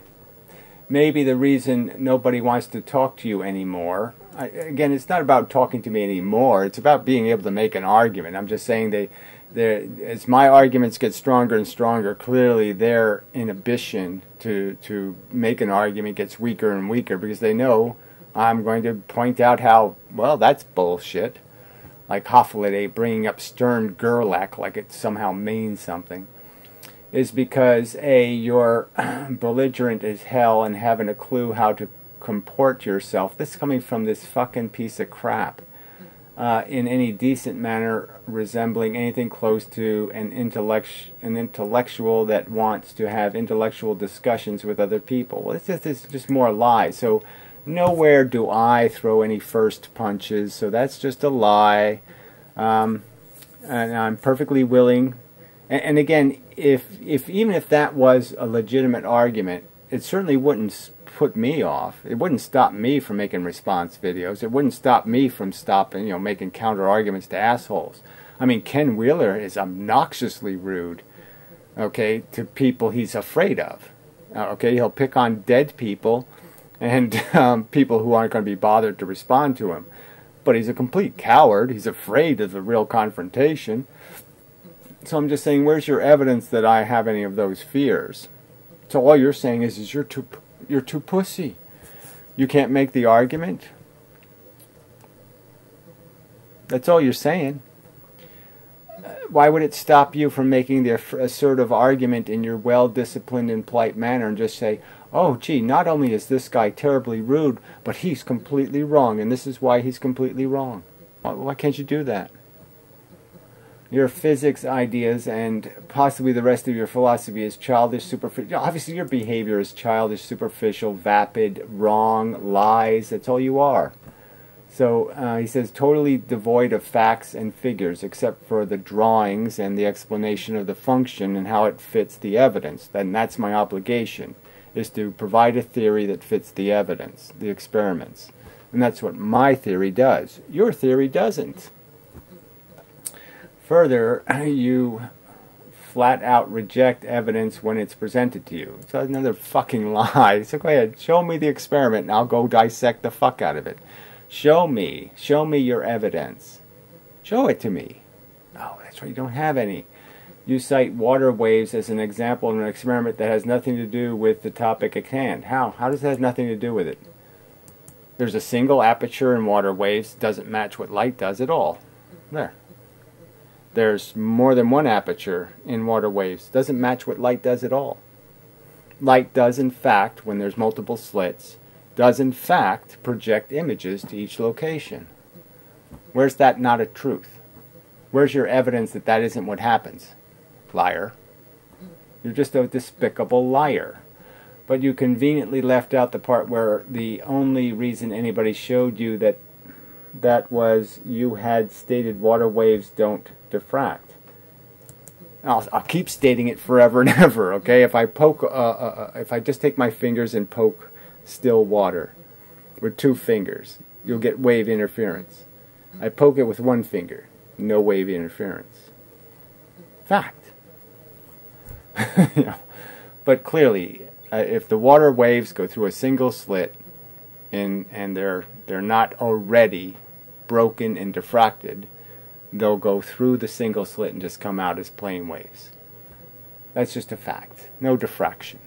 maybe the reason nobody wants to talk to you anymore, again, it's not about talking to me anymore, it's about being able to make an argument. I'm just saying as my arguments get stronger and stronger, clearly their inhibition to make an argument gets weaker and weaker, because they know I'm going to point out how, well, that's bullshit. Like Hoffelade bringing up Stern Gerlach like it somehow means something. Is because, A, you're belligerent as hell and haven't a clue how to comport yourself. This is coming from this fucking piece of crap. In any decent manner resembling anything close to an intellectual that wants to have intellectual discussions with other people. Well, it's just more lies. So nowhere do I throw any first punches, so that's just a lie. And I'm perfectly willing. And again, even if that was a legitimate argument, it certainly wouldn't put me off. It wouldn't stop me from making response videos. It wouldn't stop me from making counter arguments to assholes. I mean, Ken Wheeler is obnoxiously rude, okay, to people he's afraid of. Okay, he'll pick on dead people and people who aren't going to be bothered to respond to him. But he's a complete coward. He's afraid of the real confrontation. So I'm just saying, where's your evidence that I have any of those fears? So all you're saying is you're too pussy. You can't make the argument. That's all you're saying. Why would it stop you from making the assertive argument in your well-disciplined and polite manner and just say, oh, gee, not only is this guy terribly rude, but he's completely wrong, and this is why he's completely wrong. Why can't you do that? Your physics ideas and possibly the rest of your philosophy is childish, superficial. Obviously, your behavior is childish, superficial, vapid, wrong, lies. That's all you are. So he says, totally devoid of facts and figures, except for the drawings and the explanation of the function and how it fits the evidence. Then that's my obligation, is to provide a theory that fits the evidence, the experiments. And that's what my theory does. Your theory doesn't. Further, you flat out reject evidence when it's presented to you. So that's another fucking lie. So go ahead, show me the experiment and I'll go dissect the fuck out of it. Show me your evidence. Show it to me. Oh, that's right, you don't have any. You cite water waves as an example of an experiment that has nothing to do with the topic at hand. How? How does that have nothing to do with it? There's a single aperture in water waves. Doesn't match what light does at all. There. There's more than one aperture in water waves. Doesn't match what light does at all. Light does, in fact, when there's multiple slits, does, in fact, project images to each location. Where's that not a truth? Where's your evidence that that isn't what happens? Liar. You're just a despicable liar. But you conveniently left out the part where the only reason anybody showed you that was you had stated water waves don't diffract. I'll keep stating it forever and ever, okay? If I poke, if I just take my fingers and poke still water, with 2 fingers, you'll get wave interference. I poke it with 1 finger, no wave interference. Fact. You know, but clearly, if the water waves go through a single slit and they're not already broken and diffracted, they'll go through the single slit and just come out as plain waves. That's just a fact. No diffraction.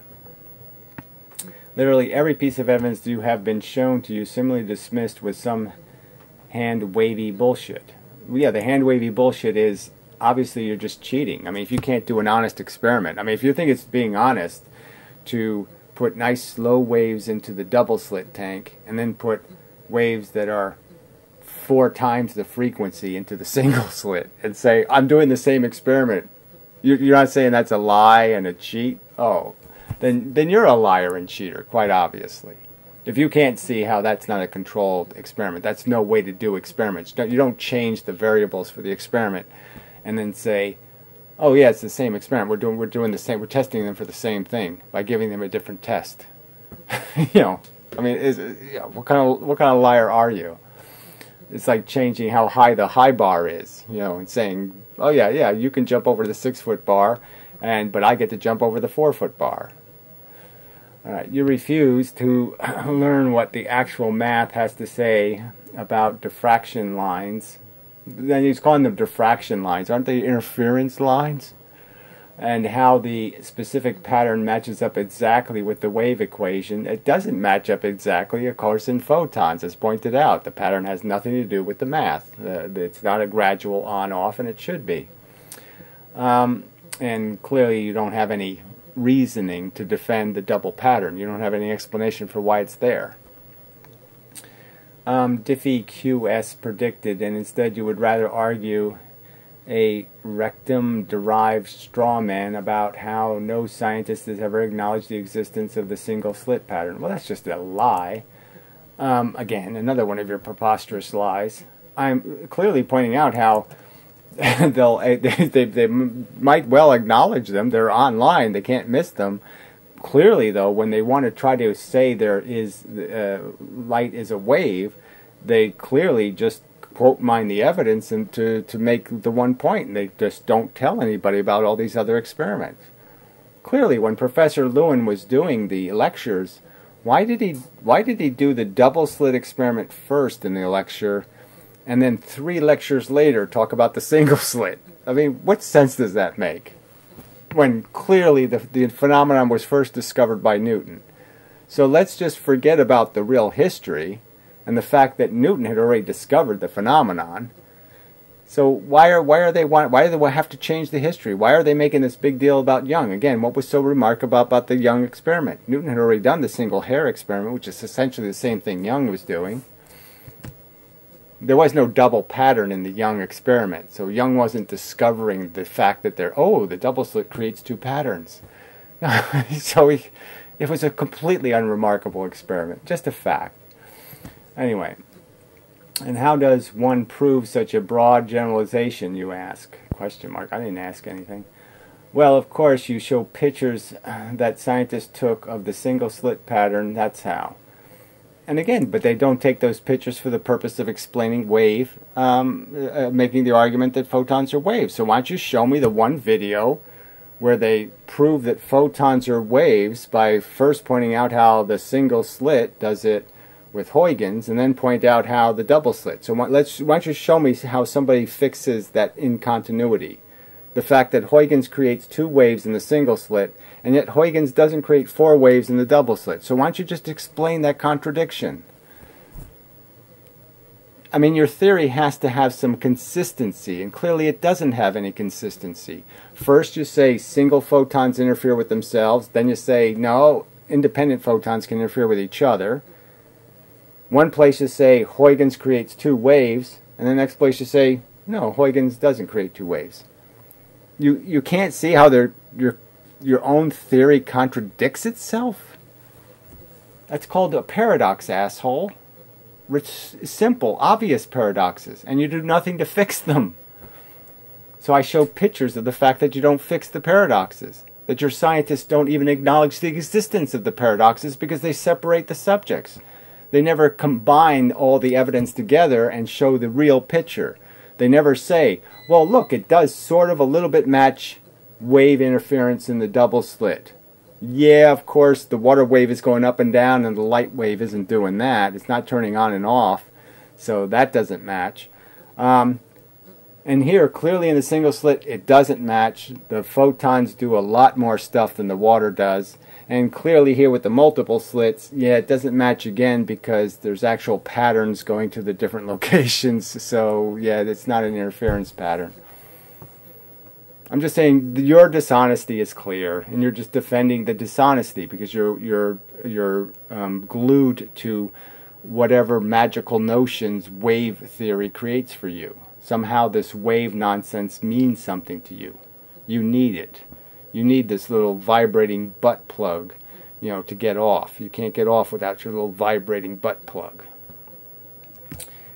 Literally every piece of evidence you have been shown to you similarly dismissed with some hand-wavy bullshit. Yeah, the hand-wavy bullshit is, obviously you're just cheating. I mean, if you can't do an honest experiment. I mean, if you think it's being honest to put nice slow waves into the double slit tank and then put waves that are 4 times the frequency into the single slit and say, I'm doing the same experiment. You're not saying that's a lie and a cheat? Oh, then you're a liar and cheater, quite obviously. If you can't see how that's not a controlled experiment, that's no way to do experiments. You don't change the variables for the experiment and then say, oh yeah, it's the same experiment. We're doing the same. We're testing them for the same thing by giving them a different test. You know, I mean, what kind of liar are you? It's like changing how high the high bar is, you know, and saying, oh yeah, you can jump over the 6-foot bar, but I get to jump over the 4-foot bar. All right, you refuse to learn what the actual math has to say about diffraction lines. Then he's calling them diffraction lines. Aren't they interference lines? And how the specific pattern matches up exactly with the wave equation. It doesn't match up exactly, of course, in photons, as pointed out. The pattern has nothing to do with the math. It's not a gradual on-off, and it should be. And clearly you don't have any reasoning to defend the double pattern. You don't have any explanation for why it's there. Diffie QS predicted, and instead you would rather argue a rectum-derived straw man about how no scientist has ever acknowledged the existence of the single slit pattern. Well, that's just a lie. Again, another one of your preposterous lies. I'm clearly pointing out how they might well acknowledge them. They're online. They can't miss them. Clearly, though, when they want to try to say there is light is a wave, they clearly just quote mine the evidence and to make the one point, and they just don't tell anybody about all these other experiments. Clearly, when Professor Lewin was doing the lectures, why did he do the double slit experiment first in the lecture, and then 3 lectures later talk about the single slit? I mean, what sense does that make? When clearly the phenomenon was first discovered by Newton. So let's just forget about the real history and the fact that Newton had already discovered the phenomenon. So why do they have to change the history? Why are they making this big deal about Young? Again, what was so remarkable about the Young experiment? Newton had already done the single hair experiment, which is essentially the same thing Young was doing. There was no double pattern in the Young experiment, so Young wasn't discovering the fact that the double slit creates 2 patterns. So it was a completely unremarkable experiment, just a fact. Anyway, and how does one prove such a broad generalization, you ask? Question mark. I didn't ask anything. Well, of course, you show pictures that scientists took of the single slit pattern. That's how. And again, but they don't take those pictures for the purpose of explaining wave, making the argument that photons are waves. So why don't you show me the one video where they prove that photons are waves by first pointing out how the single slit does it with Huygens, and then point out how the double slit. So why don't you show me how somebody fixes that incontinuity? The fact that Huygens creates 2 waves in the single slit, and yet Huygens doesn't create 4 waves in the double slit. So why don't you just explain that contradiction? I mean, your theory has to have some consistency, and clearly it doesn't have any consistency. First you say single photons interfere with themselves, then you say no, independent photons can interfere with each other. One place you say Huygens creates 2 waves, and the next place you say no, Huygens doesn't create 2 waves. You can't see how your own theory contradicts itself? That's called a paradox, asshole. Simple, obvious paradoxes, and you do nothing to fix them. So I show pictures of the fact that you don't fix the paradoxes, that your scientists don't even acknowledge the existence of the paradoxes because they separate the subjects. They never combine all the evidence together and show the real picture. They never say, well, look, it does sort of a little bit match wave interference in the double slit. Yeah, of course, the water wave is going up and down and the light wave isn't doing that. It's not turning on and off, so that doesn't match. And here, clearly in the single slit, it doesn't match. The photons do a lot more stuff than the water does. And clearly here with the multiple slits, yeah, it doesn't match again because there's actual patterns going to the different locations. So, yeah, it's not an interference pattern. I'm just saying your dishonesty is clear, and you're just defending the dishonesty because you're glued to whatever magical notions wave theory creates for you. Somehow this wave nonsense means something to you. You need it. You need this little vibrating butt plug, to get off. You can't get off without your little vibrating butt plug.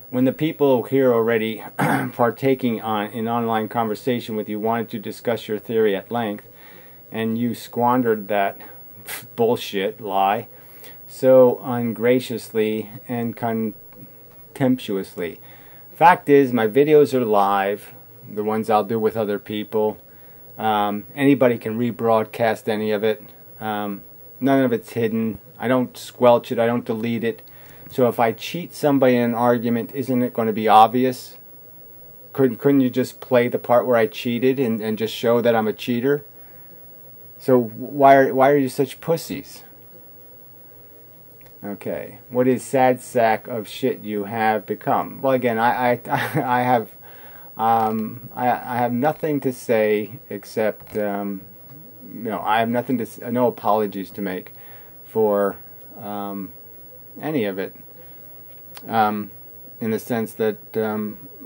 When the people here already partaking in online conversation with you wanted to discuss your theory at length, and you squandered that bullshit lie so ungraciously and contemptuously. Fact is, my videos are live, the ones I'll do with other people. Anybody can rebroadcast any of it. None of it's hidden. I don't squelch it. I don't delete it. So if I cheat somebody in an argument, isn't it going to be obvious? Couldn't you just play the part where I cheated and just show that I'm a cheater? So why are you such pussies? Okay, what is sad sack of shit you have become? Well, again, I have nothing to say except I have no apologies to make for any of it. In the sense that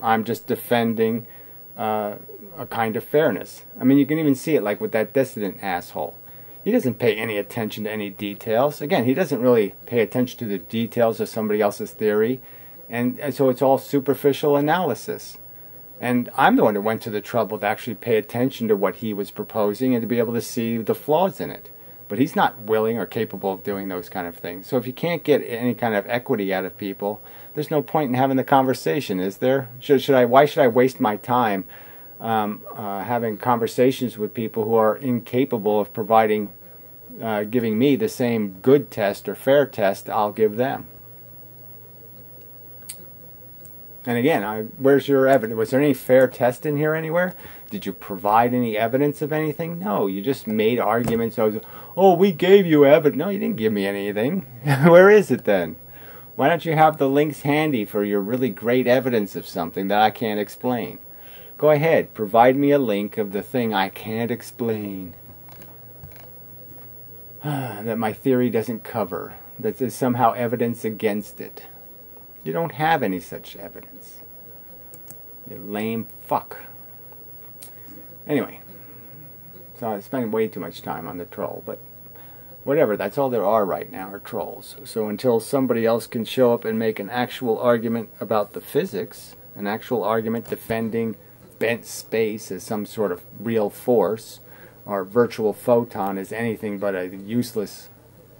I'm just defending a kind of fairness. I mean, you can even see it like with that dissident asshole. He doesn't pay any attention to any details. Again, he doesn't really pay attention to the details of somebody else's theory. And so it's all superficial analysis. And I'm the one that went to the trouble to actually pay attention to what he was proposing and to be able to see the flaws in it. But he's not willing or capable of doing those kind of things. So if you can't get any kind of equity out of people, there's no point in having the conversation, is there? Why should I waste my time having conversations with people who are incapable of giving me the same good test or fair test I'll give them? And again, where's your evidence? Was there any fair test in here anywhere? Did you provide any evidence of anything? No, you just made arguments. Oh, we gave you evidence. No, you didn't give me anything. Where is it then? Why don't you have the links handy for your really great evidence of something that I can't explain? Go ahead, provide me a link of the thing I can't explain. That my theory doesn't cover. That there's somehow evidence against it. You don't have any such evidence. You lame fuck. Anyway, so I spent way too much time on the troll, but whatever, that's all there are right now are trolls. So until somebody else can show up and make an actual argument about the physics, an actual argument defending bent space as some sort of real force, or virtual photon as anything but a useless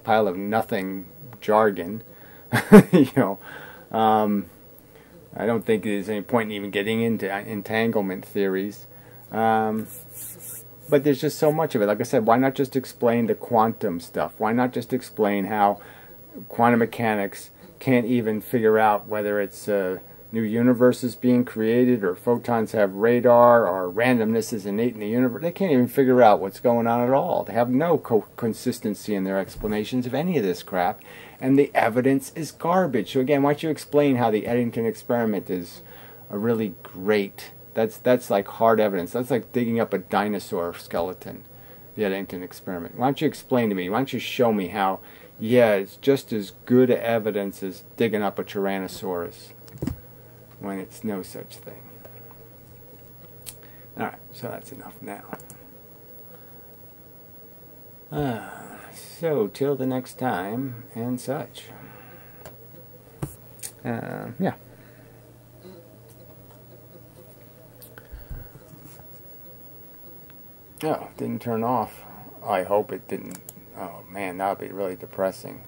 pile of nothing jargon, I don't think there's any point in even getting into entanglement theories. But there's just so much of it. Like I said, why not just explain the quantum stuff? Why not just explain how quantum mechanics can't even figure out whether it's new universes being created, or photons have radar, or randomness is innate in the universe? They can't even figure out what's going on at all. They have no consistency in their explanations of any of this crap. And the evidence is garbage. So again, why don't you explain how the Eddington experiment is a really great... That's like hard evidence. That's like digging up a dinosaur skeleton, the Eddington experiment. Why don't you explain to me? Why don't you show me how, yeah, it's just as good evidence as digging up a Tyrannosaurus when it's no such thing. Alright, so that's enough now. So, till the next time, and such. Yeah. Oh, didn't turn off. I hope it didn't. Oh man, that would be really depressing.